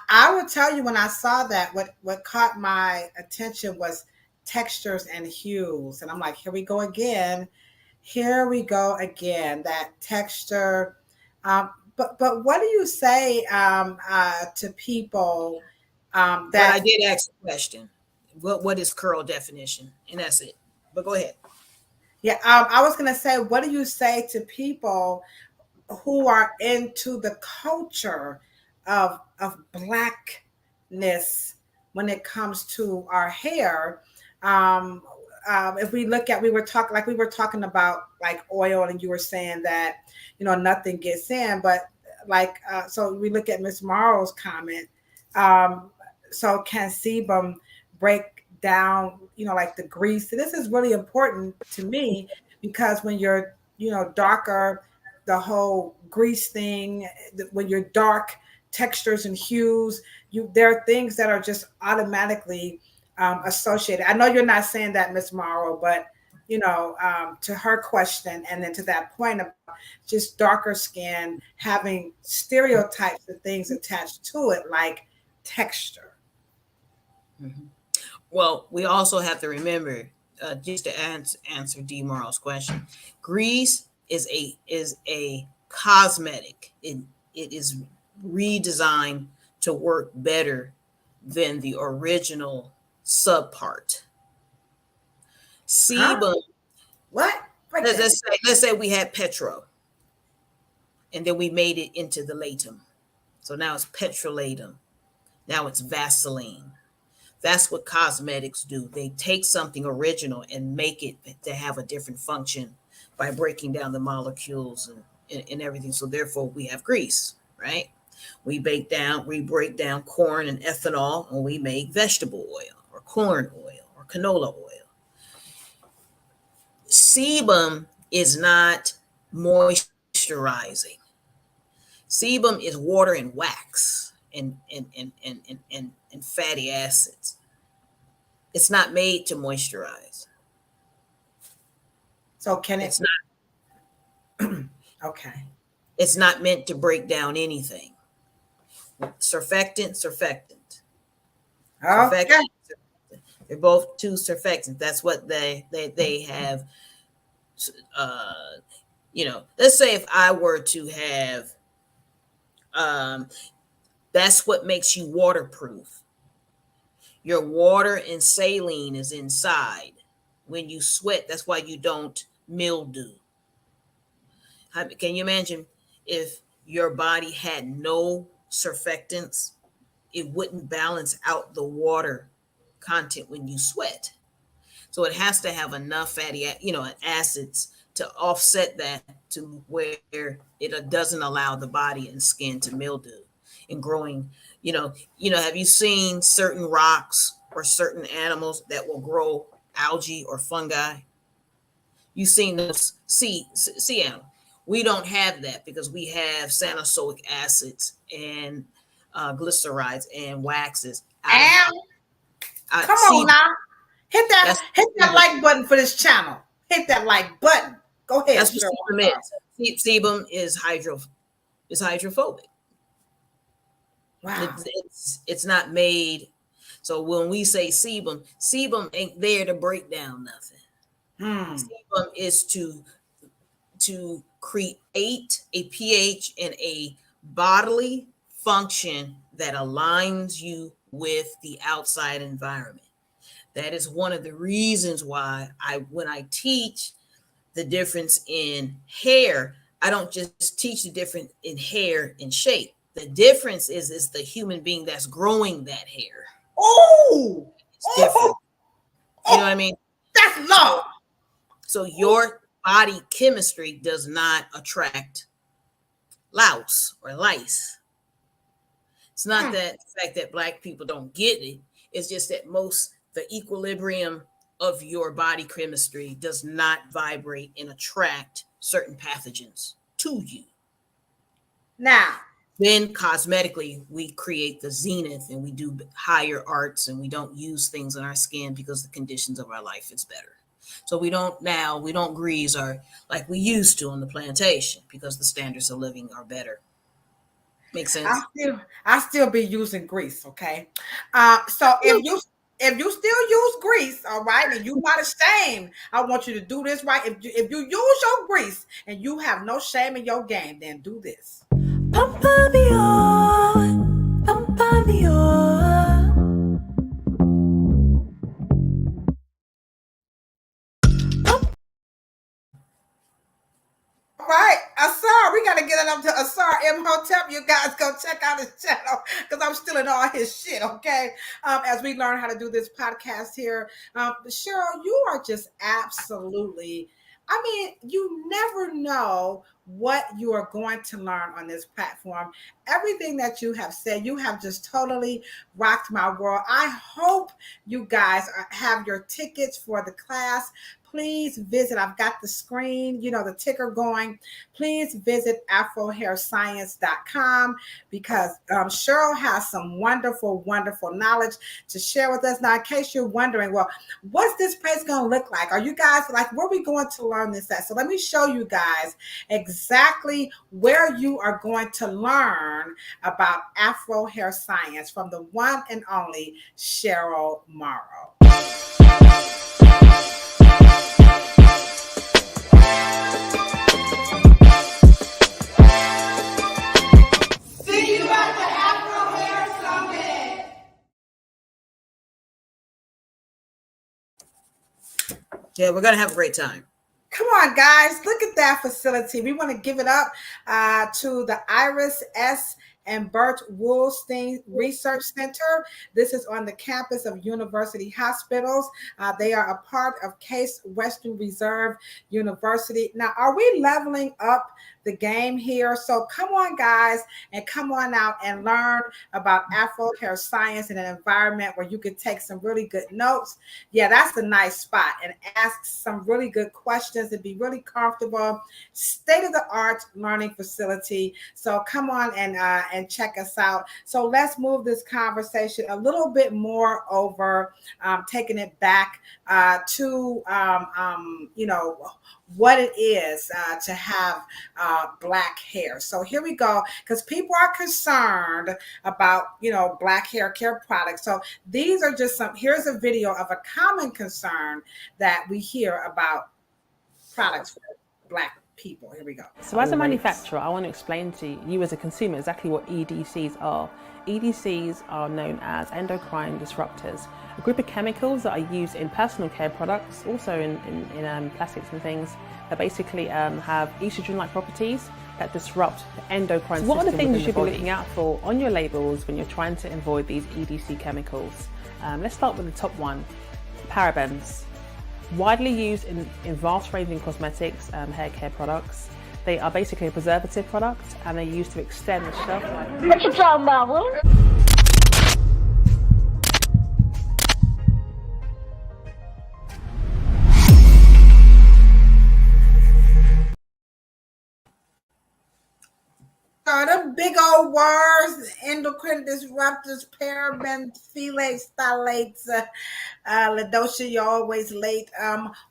I would tell you, when I saw that, what caught my attention was textures and hues, and I'm like, here we go again. Here we go again. That texture. But what do you say to people But that? I did ask a question. What is curl definition? And that's it. But go ahead. Yeah, I was gonna say, what do you say to people who are into the culture of blackness when it comes to our hair? If we look at, we were talking about like oil, and you were saying that nothing gets in, but so we look at Miss Morrow's comment. So can sebum break down, like the grease? So this is really important to me, because when you're, darker, the whole grease thing, when you're dark, textures and hues, there are things that are just automatically associated. I know you're not saying that, Miss Morrow, but to her question, and then to that point about just darker skin having stereotypes of things attached to it, like texture. Mm-hmm. Well, we also have to remember, just to answer D. Morrow's question, grease is a cosmetic. It is redesigned to work better than the original subpart. Sebum. Huh? What? Let's say we had petro, and then we made it into the latum. So now it's petrolatum. Now it's Vaseline. That's what cosmetics do. They take something original and make it to have a different function by breaking down the molecules and everything. So therefore we have grease, right? We break down corn and ethanol, and we make vegetable oil or corn oil or canola oil. Sebum is not moisturizing. Sebum is water and wax and fatty acids. It's not made to moisturize. So can it? It's not. Okay. It's not meant to break down anything. Surfactant. Okay. They're both two surfactants. That's what they have. Let's say if I were to have, that's what makes you waterproof. Your water and saline is inside. When you sweat, that's why you don't mildew. Can you imagine if your body had no surfactants? It wouldn't balance out the water content when you sweat. So it has to have enough fatty, acids to offset that, to where it doesn't allow the body and skin to mildew and growing, Have you seen certain rocks or certain animals that will grow algae or fungi? You've seen those sea animals. We don't have that because we have salicylic acids and glycerides and waxes. Come on now. Hit that like button for this channel. Hit that like button. Go ahead. That's what sebum is. Sebum is hydrophobic. Wow. It's not made. So when we say sebum ain't there to break down nothing. Sebum is to create a pH and a bodily function that aligns you with the outside environment. That is one of the reasons why when I teach the difference in hair, I don't just teach the difference in hair and shape. The difference is the human being that's growing that hair. Oh, it's different. You know what I mean? That's love. So your body chemistry does not attract louse or lice. It's not that the fact that Black people don't get it. It's just that the equilibrium of your body chemistry does not vibrate and attract certain pathogens to you. Now, then cosmetically, we create the zenith and we do higher arts and we don't use things on our skin because the conditions of our life is better. So we don't grease like we used to on the plantation because the standards of living are better. Make sense? I still be using grease, okay? So if you still use grease, all right, and you not ashamed, I want you to do this right. If you use your grease and you have no shame in your game, then do this. Pump me on, pump me on. All right, Asar, we got to get it up to Asar Imhotep. You guys go check out his channel because I'm stealing all his shit, okay? As we learn how to do this podcast here. Cheryl, you are just absolutely, you never know what you are going to learn on this platform. Everything that you have said, you have just totally rocked my world. I hope you guys have your tickets for the class. Please visit. I've got the screen, the ticker going. Please visit afrohairscience.com because Cheryl has some wonderful, wonderful knowledge to share with us. Now, in case you're wondering, well, what's this place going to look like? Are you guys like, where are we going to learn this at? So let me show you guys exactly where you are going to learn about Afro hair science from the one and only Cheryl Morrow. See you at the Afro Hair Summit. Yeah, we're going to have a great time. Come on, guys. Look at that facility. We want to give it up to the Iris S. and Bert Woolstein Research Center. This is on the campus of University Hospitals. They are a part of Case Western Reserve University. Now, are we leveling up the game here? So come on, guys, and come on out and learn about Afro hair science in an environment where you can take some really good notes. Yeah, that's a nice spot, and ask some really good questions and be really comfortable. State-of-the-art learning facility. So come on and check us out. So let's move this conversation a little bit more over, taking it back to what it is to have Black hair. So here we go, because people are concerned about Black hair care products. So these are just here's a video of a common concern that we hear about products for Black people. Here we go. So as a manufacturer, I want to explain to you as a consumer exactly what EDCs are. EDCs are known as endocrine disruptors, a group of chemicals that are used in personal care products, also in plastics and things, that basically have estrogen-like properties that disrupt the endocrine system. What are the things you should be looking out for on your labels when you're trying to avoid these EDC chemicals? Let's start with the top one, parabens. Widely used in vast ranging cosmetics, hair care products. They are basically a preservative product and they're used to extend the shelf life. What you talking about, Will? more words: endocrine disruptors, parabens, phthalates, phthalates. Ladosha, you're always late.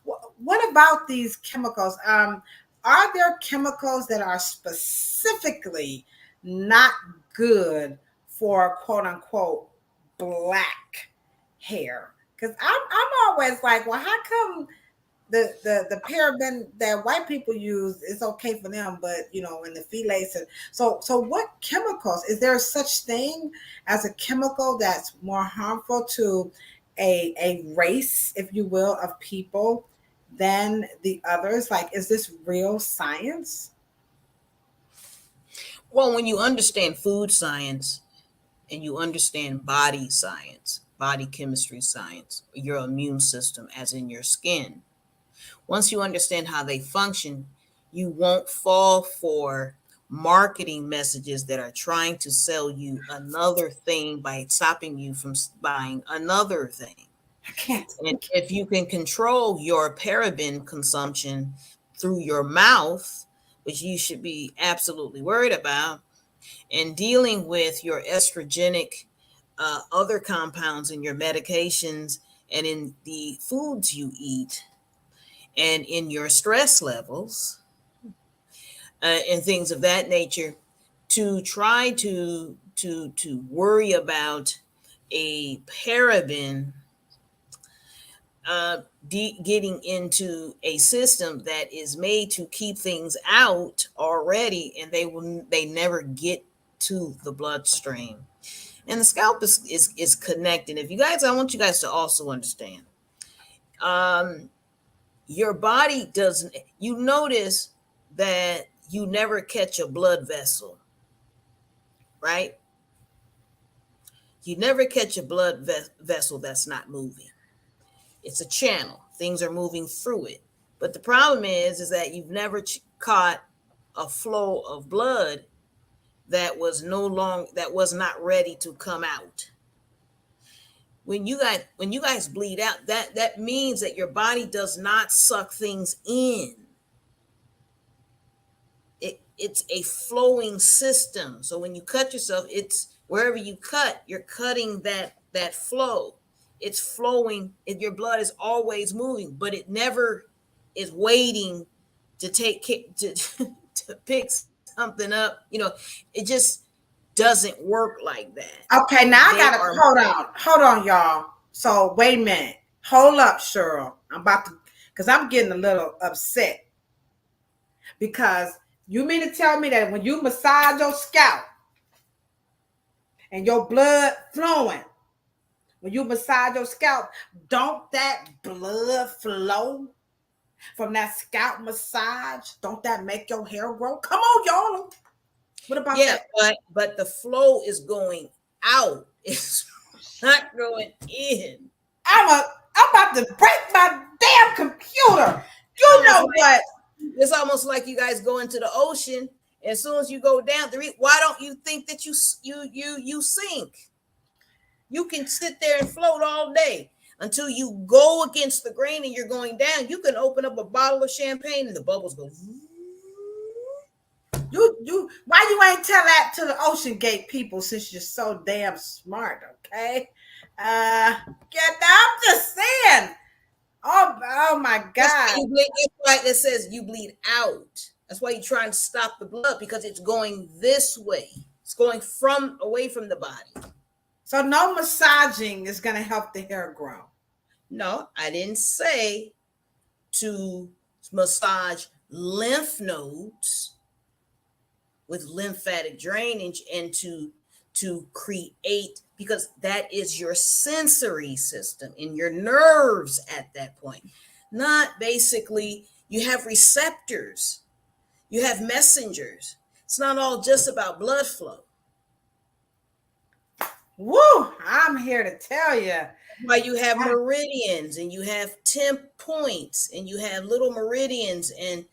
What about these chemicals? Are there chemicals that are specifically not good for quote unquote black hair? Because I'm always like, well, how come the paraben that white people use is okay for them, but and the phthalates and so what chemicals, is there such thing as a chemical that's more harmful to a race, if you will, of people than the others? Like, is this real science? Well, when you understand food science and you understand body science, body chemistry science, your immune system, as in your skin, once you understand how they function, you won't fall for marketing messages that are trying to sell you another thing by stopping you from buying another thing. I can't. And if you can control your paraben consumption through your mouth, which you should be absolutely worried about, and dealing with your estrogenic other compounds in your medications and in the foods you eat, and in your stress levels and things of that nature, to try to worry about a paraben getting into a system that is made to keep things out already, and they never get to the bloodstream. And the scalp is connected. If you guys, I want you guys to also understand, your body doesn't, you notice that you never catch a blood vessel, right? You never catch a blood vessel that's not moving. It's a channel. Things are moving through it. But the problem is that you've never caught a flow of blood that was not ready to come out. When you guys bleed out, that means that your body does not suck things in. It's a flowing system. So when you cut yourself, it's wherever you cut, you're cutting that flow. It's flowing, and your blood is always moving, but it never is waiting to to pick something up. It just doesn't work like that. Okay, now I gotta hold on, y'all. So wait a minute, hold up, Cheryl. Because I'm getting a little upset, because you mean to tell me that when you massage your scalp and your blood flowing, when you massage your scalp, don't that blood flow from that scalp massage? Don't that make your hair grow? Come on, y'all. What about that? But the flow is going out. It's not going in. I'm about to break my damn computer. You know what? It's almost like you guys go into the ocean. As soon as you go down, why don't you think that you sink? You can sit there and float all day until you go against the grain and you're going down. You can open up a bottle of champagne and the bubbles go. Why you ain't tell that to the Ocean Gate people, since you're so damn smart? Okay, I'm just saying. Oh my God! That's why it says you bleed out. That's why you're trying to stop the blood, because it's going this way. It's going away from the body. So no massaging is going to help the hair grow. No, I didn't say to massage lymph nodes with lymphatic drainage and to create, because that is your sensory system in your nerves at that point. Not basically, you have receptors, you have messengers. It's not all just about blood flow. Woo! I'm here to tell you. Why you have meridians, and you have temp points, and you have little meridians and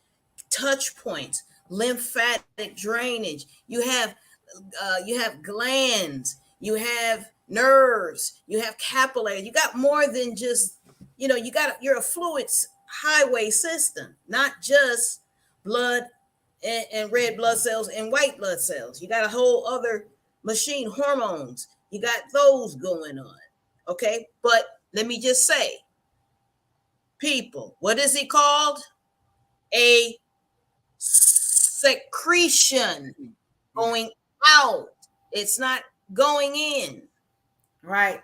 touch points, lymphatic drainage. You have glands, you have nerves, you have capillaries. You got more than just, you're a fluids highway system, not just blood and red blood cells and white blood cells. You got a whole other machine, hormones. You got those going on. Okay. But let me just say, people, what is it called? A secretion going out. It's not going in. Right.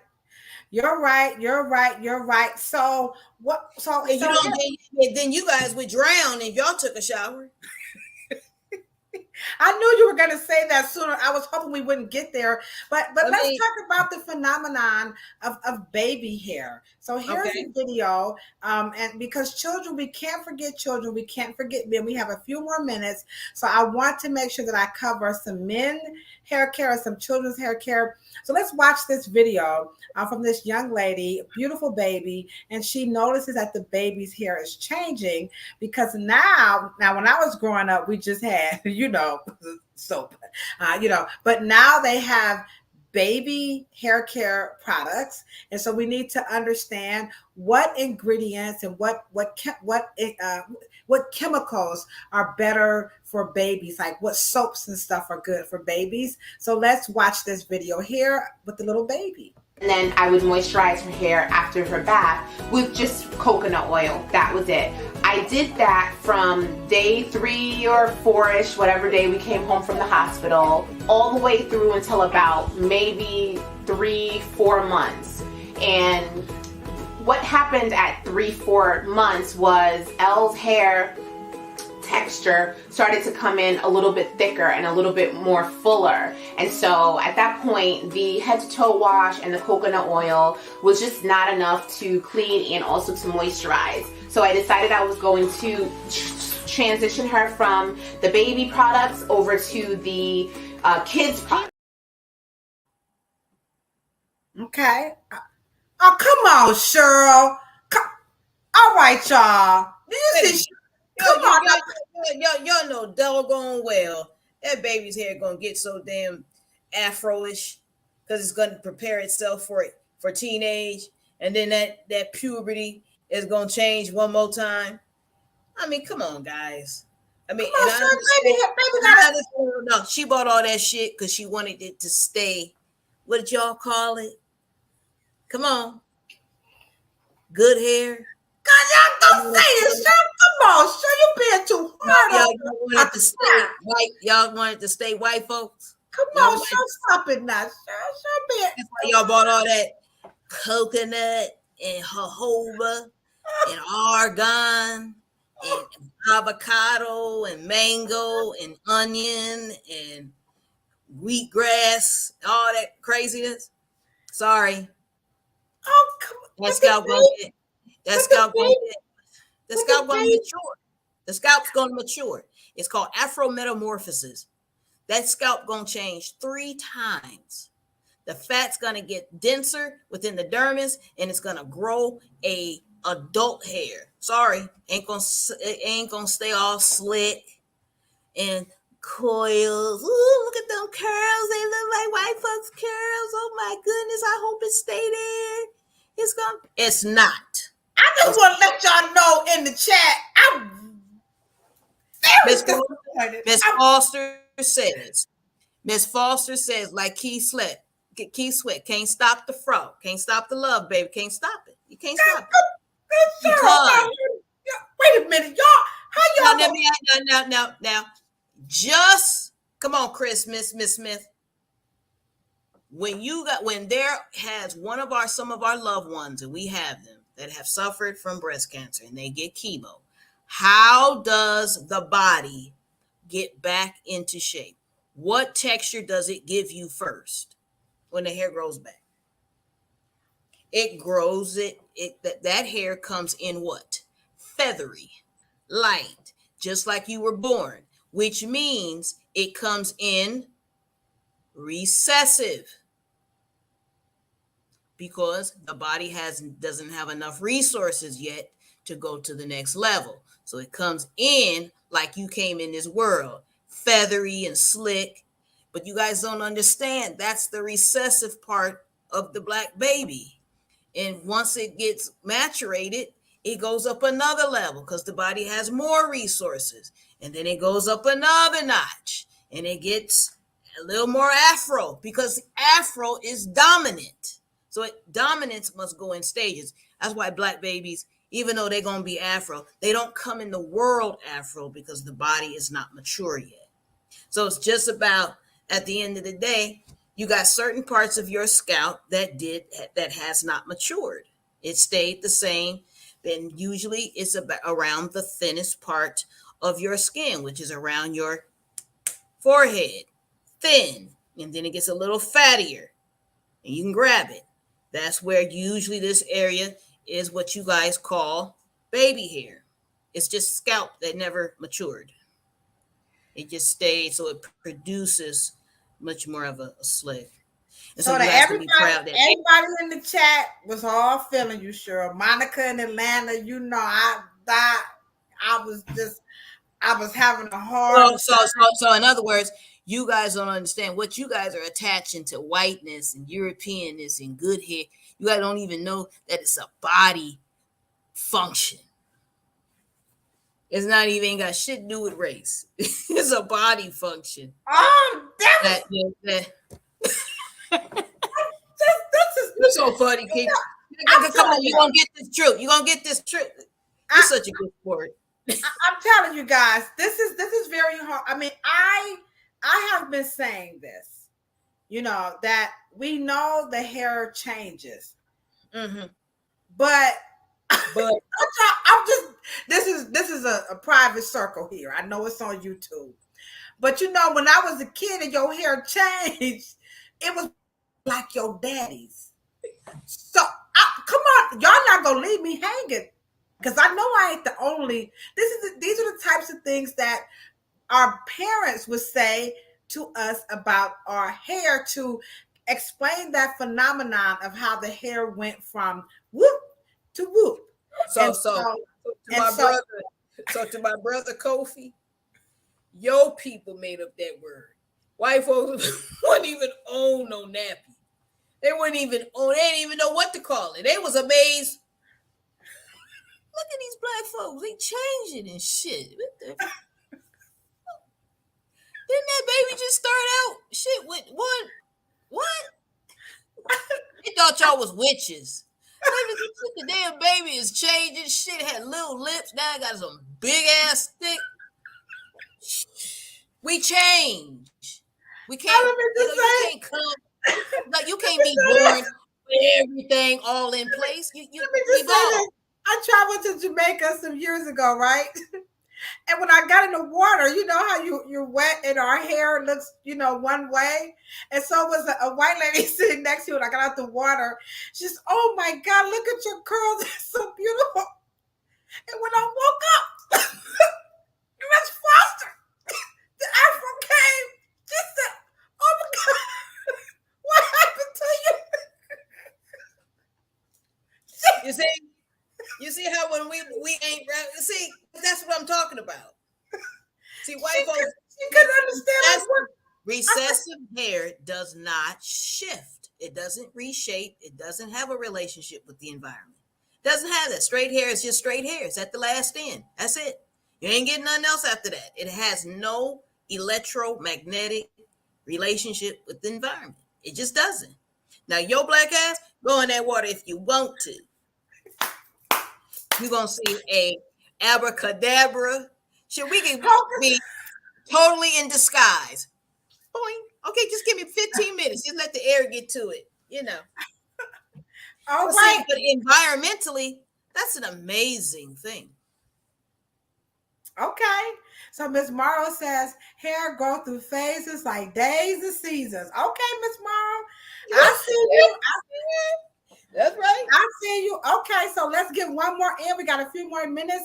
You're right. You're right. You're right. So what? So, And you don't then you guys would drown if y'all took a shower. I knew you were going to say that sooner. I was hoping we wouldn't get there, but let's talk about the phenomenon of baby hair. So here's the video, and because children, we can't forget children, we can't forget men. We have a few more minutes, so I want to make sure that I cover some men hair care and some children's hair care. So let's watch this video from this young lady, beautiful baby, and she notices that the baby's hair is changing because now when I was growing up, we just had, soap, but now they have baby hair care products, and so we need to understand what ingredients and what chemicals are better for babies, like what soaps and stuff are good for babies. So let's watch this video here with the little baby. And then I would moisturize her hair after her bath with just coconut oil. That was it. I did that from day 3 or 4-ish, whatever day we came home from the hospital, all the way through until about maybe 3-4 months. And what happened at 3-4 months was Elle's hair texture started to come in a little bit thicker and a little bit more fuller. And so at that point, the head to toe wash and the coconut oil was just not enough to clean and also to moisturize. So I decided I was going to transition her from the baby products over to the kids products. Okay. Oh, come on, Cheryl. All right, y'all. Come on. Y'all know doggone well that baby's hair gonna get so damn afro-ish because it's gonna prepare itself for teenage, and then that puberty is gonna change one more time. I mean, come on, guys. I mean, no, she bought all that shit because she wanted it to stay. What did y'all call it? Come on, good hair. God, y'all don't say this, Cheryl. Come on, Cheryl, you being too hard. Y'all wanted to stay white. Y'all wanted to stay white, folks. Come on, Cheryl, stop it now, Cheryl. That's why y'all bought all that coconut and jojoba and argan and avocado and mango and onion and wheatgrass, all that craziness. Sorry. Oh, come on. That scalp gonna get. That scalp gonna get. The scalp gonna mature. The scalp's gonna mature. It's called afrometamorphosis. That scalp gonna change 3 times. The fat's gonna get denser within the dermis, and it's gonna grow a adult hair. Sorry, ain't gonna stay all slick and coils. Ooh, look at them curls. They look like white folks' curls. Oh my goodness, I hope it stay there. It's not. I just want to let y'all know in the chat, I'm very disappointed. Miss Foster says, like Keith Sweat, can't stop the fro, can't stop the love, baby, can't stop it. You can't stop it. Because, wait a minute, y'all. How y'all? Now, just come on, Chris, Miss Smith. When there has some of our loved ones, and we have them that have suffered from breast cancer and they get chemo, how does the body get back into shape? What texture does it give you first when the hair grows back? It grows that hair comes in what? Feathery, light, just like you were born, which means it comes in recessive, because the body doesn't have enough resources yet to go to the next level. So it comes in like you came in this world, feathery and slick. But you guys don't understand, that's the recessive part of the black baby. And once it gets maturated, it goes up another level because the body has more resources. And then it goes up another notch and it gets a little more afro because afro is dominant. So dominance must go in stages. That's why black babies, even though they're going to be afro, they don't come in the world afro because the body is not mature yet. So it's just about, at the end of the day, you got certain parts of your scalp that has not matured. It stayed the same. Then usually it's about around the thinnest part of your skin, which is around your forehead, thin, and then it gets a little fattier, and you can grab it. That's where usually this area is what you guys call baby hair. It's just scalp that never matured. It just stayed, so it produces much more of a slick. And So you that guys can be proud that everybody in the chat was all feeling you, Cheryl. Monica in Atlanta, you know, I was having a hard. so in other words, you guys don't understand what you guys are attaching to whiteness and Europeanness and good hair. You guys don't even know that it's a body function. It's not even got shit to do with race. It's a body function. Oh, That this is you're so funny, kid. Come on, you're gonna get this truth. You're gonna get this truth. You're such a good sport. I'm telling you guys, this is very hard. I mean, I have been saying this, you know, that we know the hair changes, but I'm just this is a private circle here. I know it's on YouTube, but you know, when I was a kid and your hair changed, it was like your daddy's. So come on, y'all not gonna leave me hanging. Because I know I ain't the only. These are the types of things that our parents would say to us about our hair to explain that phenomenon of how the hair went from whoop to whoop. So to my brother Kofi, your people made up that word. White folks wouldn't even own no nappy. They didn't even know what to call it. They was amazed. Look at these black folks. They changing and shit. Didn't that baby just start out shit with what? They thought y'all was witches. The damn baby is changing shit. Had little lips. Now I got some big ass stick. We change. We can't. You can't be born with everything all in place. You evolve. I traveled to Jamaica some years ago, right? And when I got in the water, you know how you're wet and our hair looks, you know, one way. And so was a white lady sitting next to it. I got out the water. She's, oh my God, look at your curls. They're so beautiful. And when I woke up, Miss Foster, the Afro came. She said, oh my God, what happened to you? You see how when we ain't see, that's what I'm talking about. See, white folks, you couldn't understand. Recessive hair does not shift. It doesn't reshape. It doesn't have a relationship with the environment. It doesn't have that. Straight hair is just straight hair. It's at the last end. That's it. You ain't getting nothing else after that. It has no electromagnetic relationship with the environment. It just doesn't. Now, your black ass, go in that water if you want to. You're going to see a abracadabra. Shit, we can be totally in disguise. Boing. Okay, just give me 15 minutes. Just let the air get to it, you know. All right. But environmentally, that's an amazing thing. Okay. So Miss Morrow says hair go through phases like days and seasons. Okay, Miss Morrow. I see you. That's right. I see you. Okay, so let's get one more in. We got a few more minutes.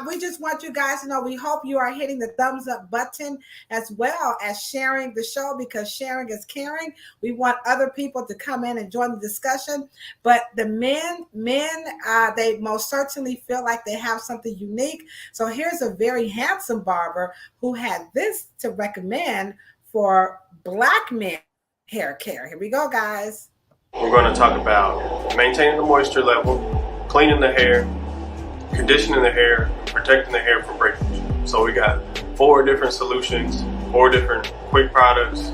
We just want you guys to know we hope you are hitting the thumbs up button as well as sharing the show, because sharing is caring. We want other people to come in and join the discussion. But the men, they most certainly feel like they have something unique. So here's a very handsome barber who had this to recommend for Black men hair care. Here we go, guys. We're going to talk about maintaining the moisture level, cleaning the hair, conditioning the hair, protecting the hair from breakage. So we got 4 different solutions, 4 different quick products,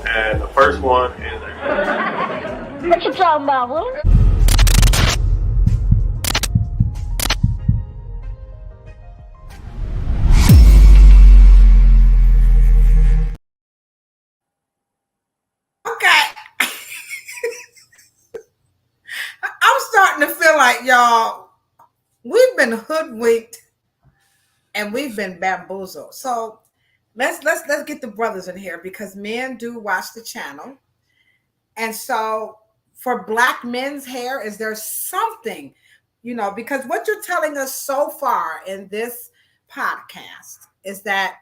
and the first one is What you talking about, Willie? Okay. I'm starting to feel like, y'all, we've been hoodwinked and we've been bamboozled. So let's get the brothers in here, because men do watch the channel. And so for Black men's hair, is there something, because what you're telling us so far in this podcast is that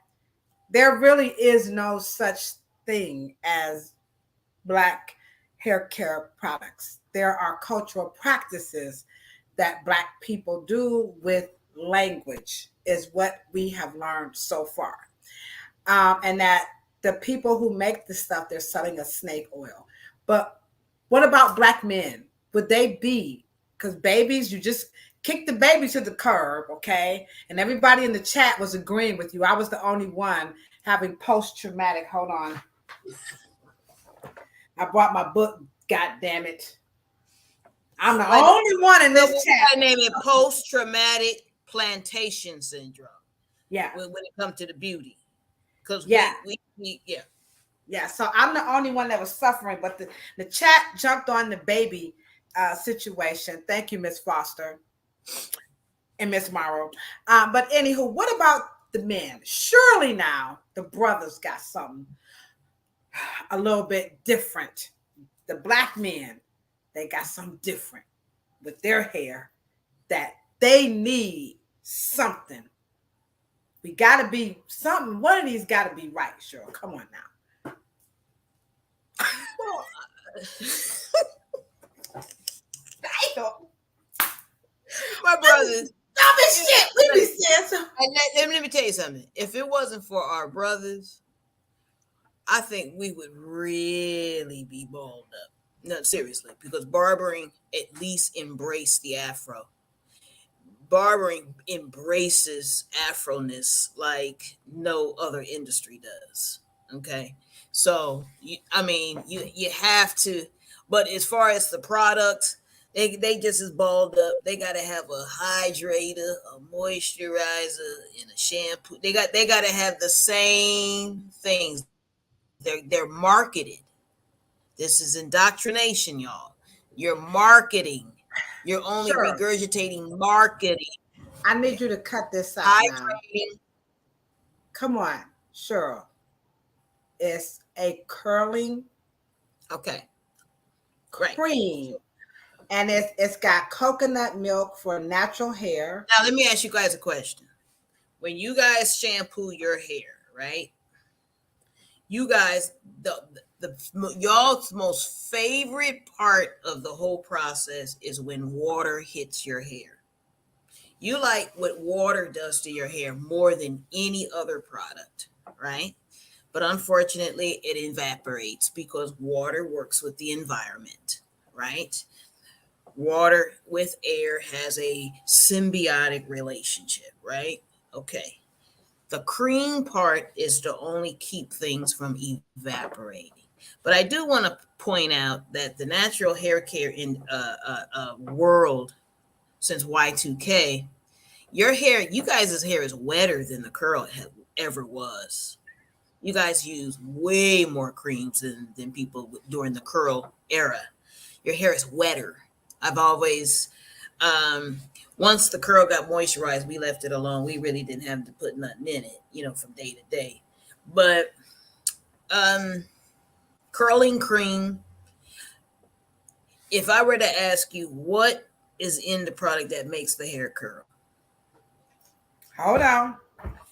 there really is no such thing as Black hair care products. There are cultural practices that Black people do with language, is what we have learned so far. And that the people who make the stuff, they're selling us snake oil. But what about Black men? Would they be, because babies, you just kick the baby to the curb, okay? And everybody in the chat was agreeing with you. I was the only one having post-traumatic, hold on. I brought my book, God damn it. I'm the only one in this chat. I name it post-traumatic plantation syndrome. Yeah. When it comes to the beauty. Because Yeah, so I'm the only one that was suffering, but the chat jumped on the baby situation. Thank you, Miss Foster and Miss Morrow. But anywho, what about the men? Surely now the brothers got something a little bit different. The Black men, they got something different with their hair that they need something. We got to be something. One of these got to be right, Cheryl. Come on now. My brothers. Stop this shit. We be saying something. Let me tell you something. If it wasn't for our brothers, I think we would really be balled up. No, seriously, because barbering at least embraced the afro. Barbering embraces afroness like no other industry does. Okay, so you have to. But as far as the product, they just as balled up. They got to have a hydrator, a moisturizer, and a shampoo. They got to have the same things. They're marketed. This is indoctrination, y'all. You're marketing. You're only regurgitating marketing. I need you to cut this out now. Come on, Cheryl. It's a curling cream. And it's got coconut milk for natural hair. Now, let me ask you guys a question. When you guys shampoo your hair, right? You guys, y'all's most favorite part of the whole process is when water hits your hair. You like what water does to your hair more than any other product, right? But unfortunately, it evaporates because water works with the environment, right? Water with air has a symbiotic relationship, right? Okay. The cream part is to only keep things from evaporating. But I do want to point out that the natural hair care in world since Y2K, your hair, you guys' hair is wetter than the curl ever was. You guys use way more creams than people during the curl era. Your hair is wetter. I've always, once the curl got moisturized, we left it alone. We really didn't have to put nothing in it, from day to day. But curling cream, if I were to ask you what is in the product that makes the hair curl? Hold on.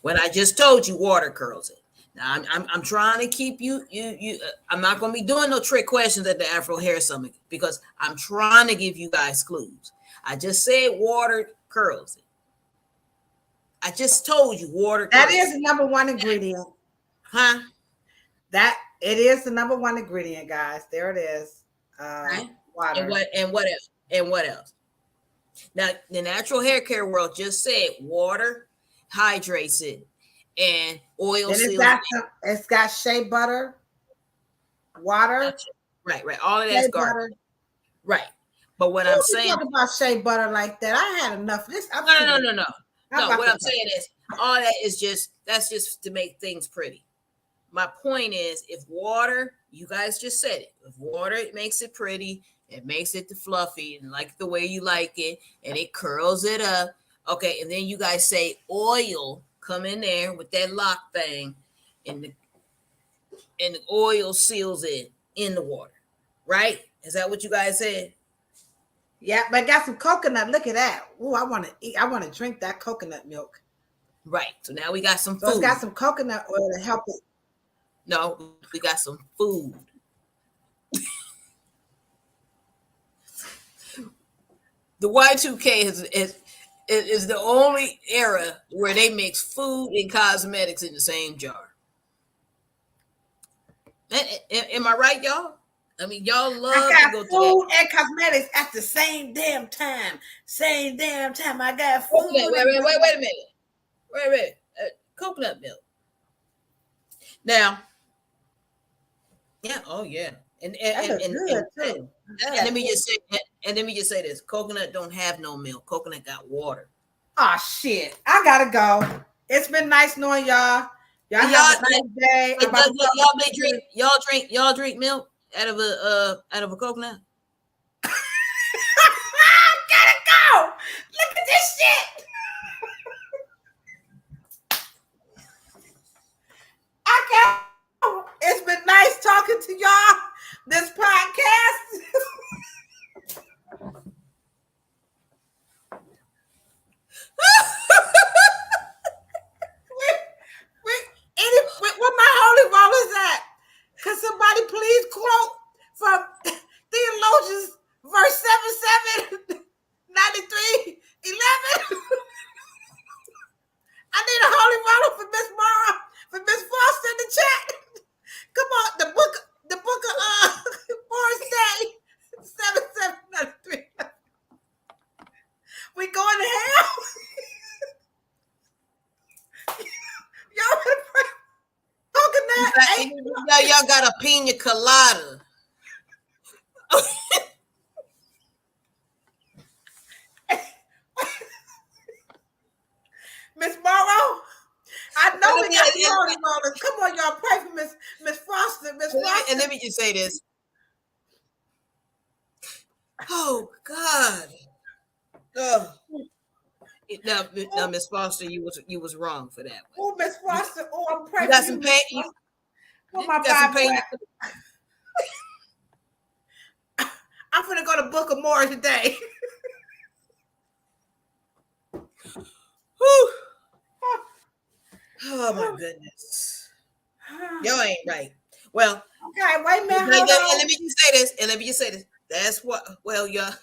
When I just told you water curls it. Now I'm trying to keep you. I'm not going to be doing no trick questions at the Afro Hair Summit because I'm trying to give you guys clues. I just said water curls it. I just told you water. That is the number one ingredient. Huh? That it is the number one ingredient, guys. There it is. Right. Water. And what else? And what else? Now, the natural hair care world just said water hydrates it and oil Then seals it's got shea butter, water, right. All of that's shea garbage. butter. Right. But what Who I'm would saying, talk about shea butter like that? I had enough of this. no. What I'm saying is, all that is that's just to make things pretty. My point is, if water, you guys just said it, if water, it makes it pretty, it makes it fluffy and like the way you like it, and it curls it up. Okay, and then you guys say oil, come in there with that lock thing, and the oil seals it in the water, right? Is that what you guys said? Yeah, but I got some coconut. Look at that. Oh, I want to eat. I want to drink that coconut milk. Right. So now we got some food. So it's got some coconut oil to help it. No, we got some food. The Y2K is the only era where they mix food and cosmetics in the same jar. Am I right, y'all? I mean, y'all love I got to go food and cosmetics at the same damn time. Same damn time. I got food. Wait a minute. Wait a minute. Coconut milk. Now, yeah, oh yeah. And let me just say this. Coconut don't have no milk. Coconut got water. Oh shit. I gotta go. It's been nice knowing y'all. Y'all have a nice day. Y'all drink milk out of a coconut. I gotta go. Look at this shit. I got. It's been nice talking to y'all. This podcast. What my holy roll is at? Can somebody please quote from Theologians verse 7:7, 93, 11? I need a holy roll for Miss Morrow, for Miss Foster in the chat. Come on, the book of Morris Day, 7:7, 93. We going to hell? Y'all better pray. Coconut. Y'all got a pina colada. Miss Morrow, I know we got holy rollers. Come on, y'all, pray for Miss Foster. Miss Foster. And let me just say this. Oh God. Now, Miss Foster, you was wrong for that one. Oh, Miss Foster. Oh, I'm praying. You got some pain. I'm gonna go to Book of Morris today. Whew. Oh my goodness. Y'all ain't right. Well, okay, wait a minute. And let me just say this. That's what. Well, y'all.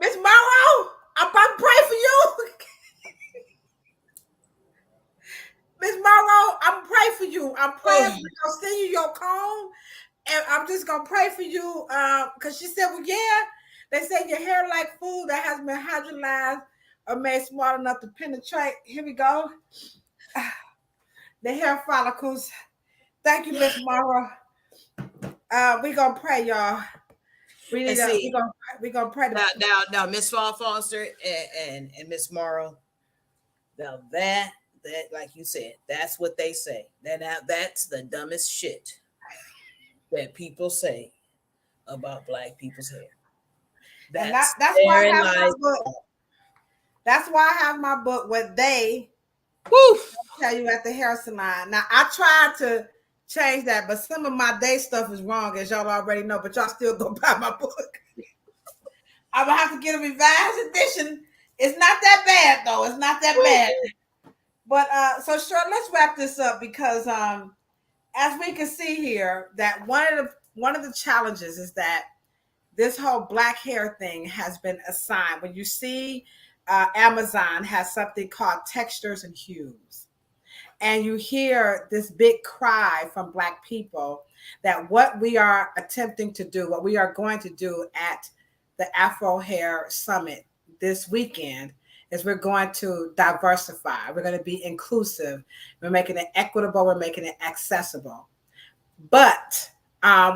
Miss Morrow, I'm about to pray for you. Miss Morrow, I'm praying for you. I'm praying for you. I'll send you your comb, and I'm just gonna pray for you. Because she said, well, yeah, they say your hair like food that has been hydrolyzed or made smart enough to penetrate. Here we go. The hair follicles. Thank you, Miss Morrow. We're gonna pray, y'all. We're gonna pray. Now, Miss Foster and Miss Morrow. Now that like you said, that's what they say. That's the dumbest shit that people say about Black people's hair. That's why I have my book. That's why I have my book. What they tell you at the hair salon. Now I tried to change that, but some of my day stuff is wrong, as y'all already know. But y'all still go buy my book. I'm gonna have to get a revised edition. It's not that bad though. It's not that bad. But so Cheryl, let's wrap this up because as we can see here, that one of the challenges is that this whole Black hair thing has been assigned. When you see Amazon has something called textures and hues. and you hear this big cry from Black people that what we are attempting to do, what we are going to do at the Afro Hair Summit this weekend is we're going to diversify. We're going to be inclusive. We're making it equitable. We're making it accessible. But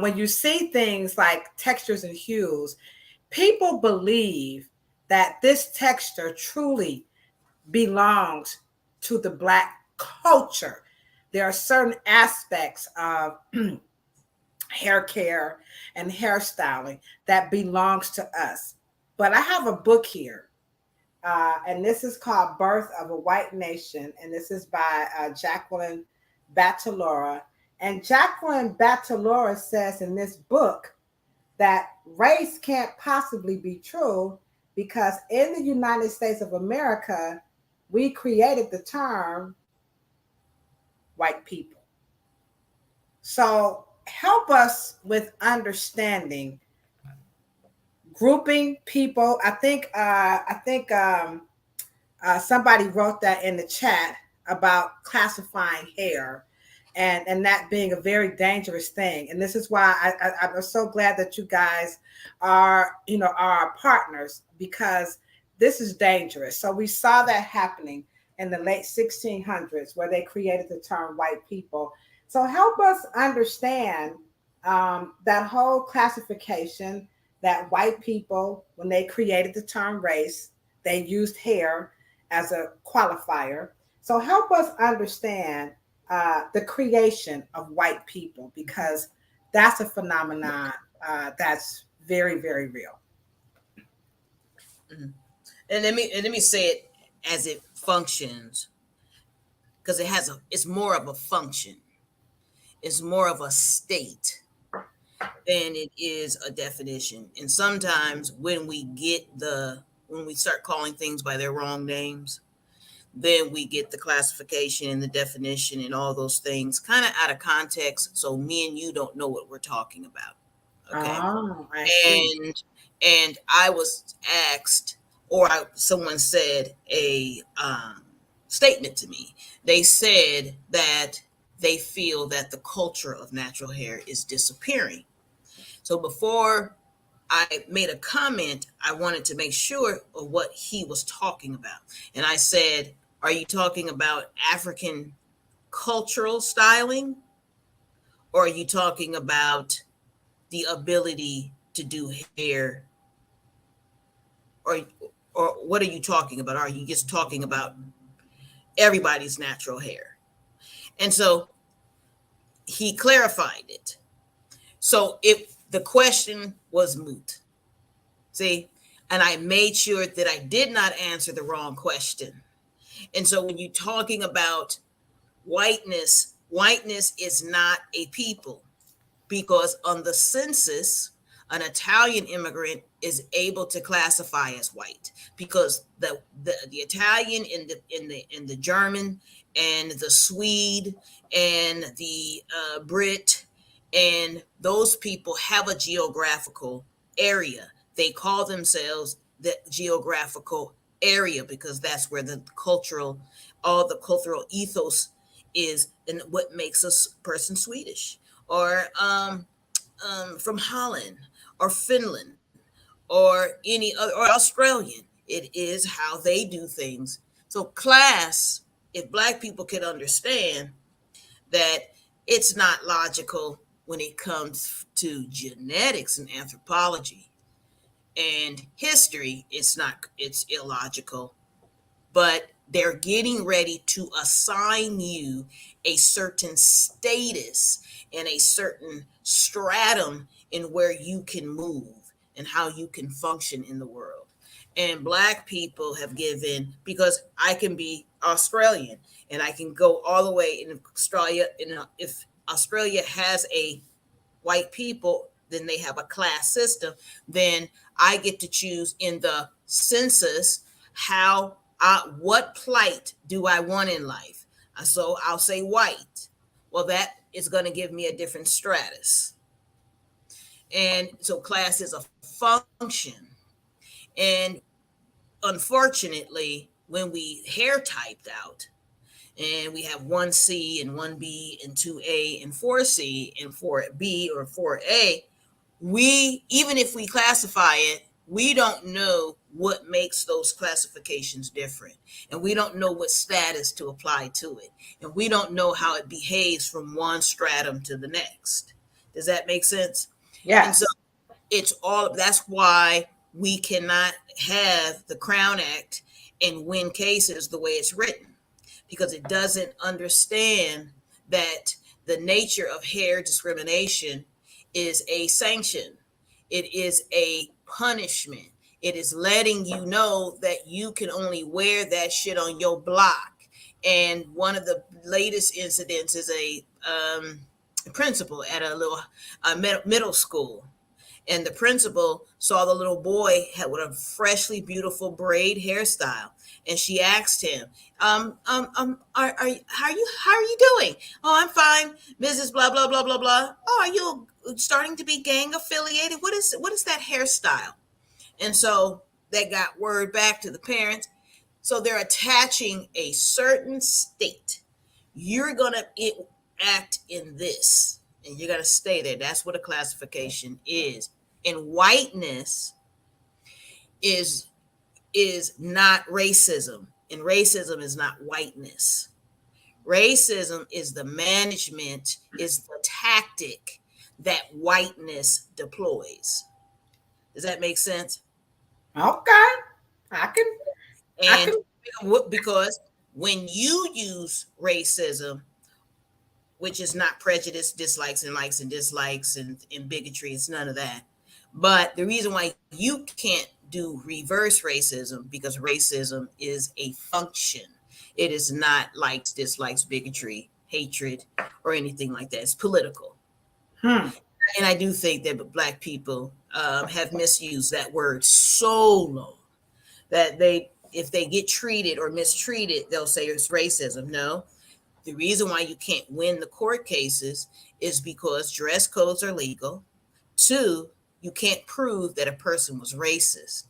when you see things like textures and hues, people believe that this texture truly belongs to the Black culture. There are certain aspects of hair care and hairstyling that belongs to us. But I have a book here, and this is called Birth of a White Nation, and this is by Jacqueline Battalora. And Jacqueline Battalora says in this book that race can't possibly be true because in the United States of America, we created the term white people. So help us with understanding grouping people. I think somebody wrote that in the chat about classifying hair and that being a very dangerous thing. And this is why I'm so glad that you guys are our partners, because this is dangerous. So we saw that happening in the late 1600s where they created the term white people. So help us understand that whole classification, that white people, when they created the term race, they used hair as a qualifier. So help us understand the creation of white people, because that's a phenomenon that's very, very real. Mm-hmm. And let me say it as it functions, because it's more of a function. It's more of a state than it is a definition. And sometimes when we start calling things by their wrong names, then we get the classification and the definition and all those things kind of out of context. So me and you don't know what we're talking about. Okay. Oh, I see. And I was asked, or someone said a statement to me. They said that they feel that the culture of natural hair is disappearing. So before I made a comment, I wanted to make sure of what he was talking about. And I said, are you talking about African cultural styling? Or are you talking about the ability to do hair? Or what are you talking about? Are you just talking about everybody's natural hair? And so he clarified it. So the question was moot. See, and I made sure that I did not answer the wrong question. And so when you're talking about whiteness is not a people, because on the census, an Italian immigrant is able to classify as white, because the Italian in the German and the Swede and the Brit and those people have a geographical area. They call themselves the geographical area because that's where all the cultural ethos is, and what makes a person Swedish or from Holland or Finland or any other, or Australian. It is how they do things. So class, if Black people could understand that it's not logical when it comes to genetics and anthropology and history, it's illogical, but they're getting ready to assign you a certain status and a certain stratum in where you can move and how you can function in the world. And Black people have given, because I can be Australian and I can go all the way in Australia. If Australia has a white people, then they have a class system. Then I get to choose in the census what plight do I want in life? So I'll say white. Well, that is going to give me a different stratus. And so class is a function. And unfortunately, when we hair typed out, and we have 1C and 1B and 2A and 4C and 4B or 4A, we, even if we classify it, we don't know what makes those classifications different. And we don't know what status to apply to it. And we don't know how it behaves from one stratum to the next. Does that make sense? Yes. And so it's all, that's why we cannot have the Crown Act and win cases the way it's written, because it doesn't understand that the nature of hair discrimination is a sanction. It is a punishment. It is letting you know that you can only wear that shit on your block. And one of the latest incidents is a principal at a little middle school. And the principal saw the little boy had with a freshly beautiful braid hairstyle, and she asked him, how are you doing? Oh, I'm fine, Mrs. Blah blah blah blah blah. Oh, are you starting to be gang affiliated? What is that hairstyle? And so they got word back to the parents. So they're attaching a certain state. You're gonna act in this, and you're gonna stay there. That's what a classification is. And whiteness is not racism, and racism is not whiteness. Racism is the management, is the tactic that whiteness deploys. Does that make sense? Okay. I can. Because when you use racism, which is not prejudice, dislikes and likes and dislikes and bigotry, it's none of that. But the reason why you can't do reverse racism, because racism is a function. It is not likes, dislikes, bigotry, hatred, or anything like that. It's political. And I do think that Black people have misused that word so long that if they get treated or mistreated, they'll say it's racism. No, the reason why you can't win the court cases is because dress codes are legal. 2, you can't prove that a person was racist.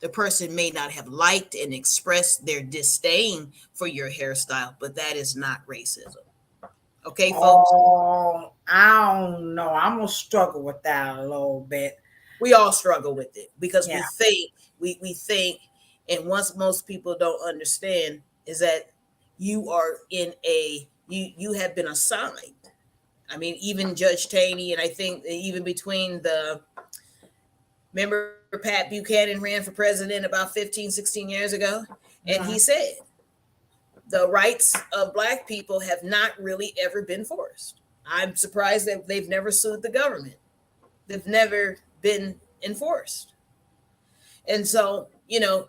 The person may not have liked and expressed their disdain for your hairstyle, but that is not racism. Okay, folks? Oh, I don't know. I'm going to struggle with that a little bit. We all struggle with it because Yeah. we think, and once most people don't understand, is that you are in you have been assigned. I mean, even Judge Taney, and I think even between remember Pat Buchanan ran for president about 15, 16 years ago, and he said the rights of Black people have not really ever been forced. I'm surprised that they've never sued the government. They've never been enforced. And so,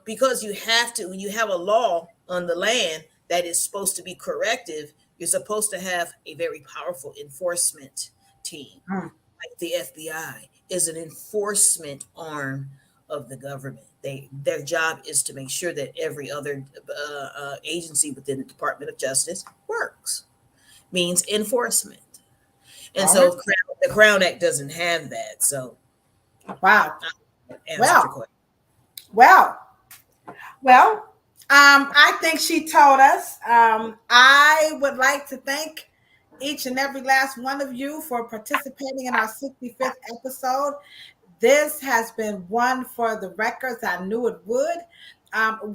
because you have to, when you have a law on the land that is supposed to be corrective, you're supposed to have a very powerful enforcement team. Like the FBI is an enforcement arm of the government. Their job is to make sure that every other agency within the Department of Justice works, means enforcement. And so the Crown Act doesn't have that. So, wow. Well, I think she told us. I would like to thank each and every last one of you for participating in our 65th episode. This has been one for the records. I knew it would.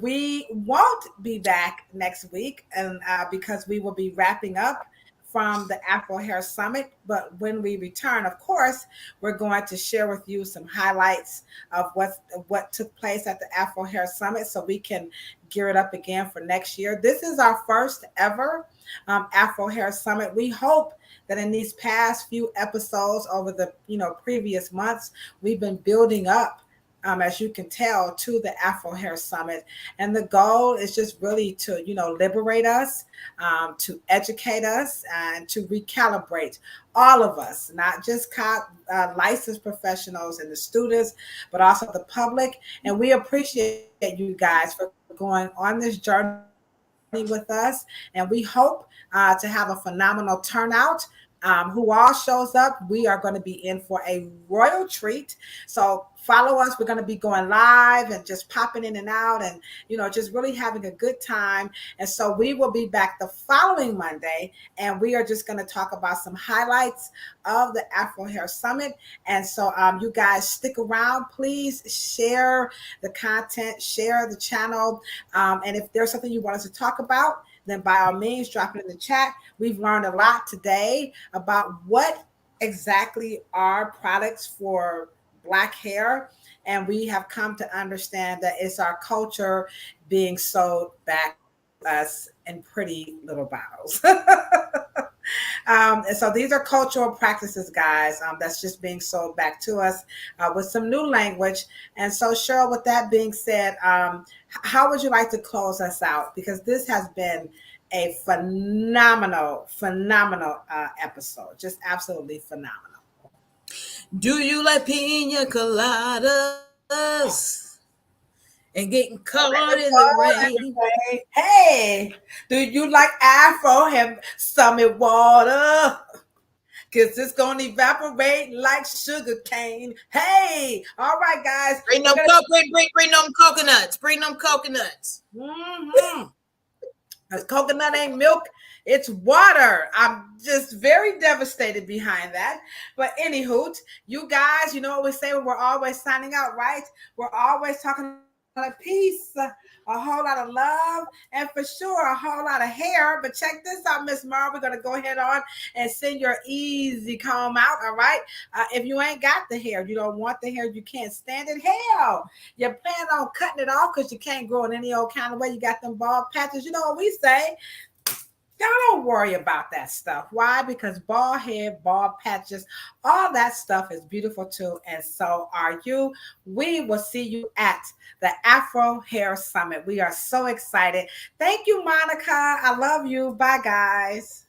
We won't be back next week, and because we will be wrapping up from the Afro Hair Summit. But when we return, of course, we're going to share with you some highlights of what took place at the Afro Hair Summit, so we can gear it up again for next year. This is our first ever Afro Hair Summit. We hope that in these past few episodes over the previous months, we've been building up, as you can tell, to the Afro Hair Summit. And the goal is just really to, liberate us, to educate us, and to recalibrate all of us, not just licensed professionals and the students, but also the public. And we appreciate you guys for going on this journey with us. And we hope to have a phenomenal turnout. Who all shows up, we are going to be in for a royal treat. So follow us. We're going to be going live and just popping in and out and, just really having a good time. And so we will be back the following Monday, and we are just going to talk about some highlights of the Afro Hair Summit. And so you guys stick around. Please share the content, share the channel. And if there's something you want us to talk about, then by all means, drop it in the chat. We've learned a lot today about what exactly are products for Black hair. And we have come to understand that it's our culture being sold back to us in pretty little bottles. And so these are cultural practices, guys, that's just being sold back to us with some new language. And so, Cheryl, with that being said, how would you like to close us out? Because this has been a phenomenal episode, just absolutely phenomenal. Do you like pina coladas and getting caught in the rain? Hey, do you like Afro Hair Summit water? Because it's going to evaporate like sugar cane. Hey, all right, guys. Bring them coconuts. Bring them coconuts. Mm-hmm. Coconut ain't milk, it's water. I'm just very devastated behind that. But anywho, you guys, you know what we say when we're always signing out, right? We're always talking about peace, a whole lot of love, and for sure a whole lot of hair. But check this out, Miss Morrow. We're going to go ahead on and send your easy comb out, all right? If you ain't got the hair, you don't want the hair, you can't stand it, hell, you plan on cutting it off because you can't grow in any old kind of way. You got them bald patches. You know what we say? Don't worry about that stuff. Why? Because bald head, bald patches, all that stuff is beautiful too. And so are you. We will see you at the Afro Hair Summit. We are so excited. Thank you, Monica. I love you. Bye, guys.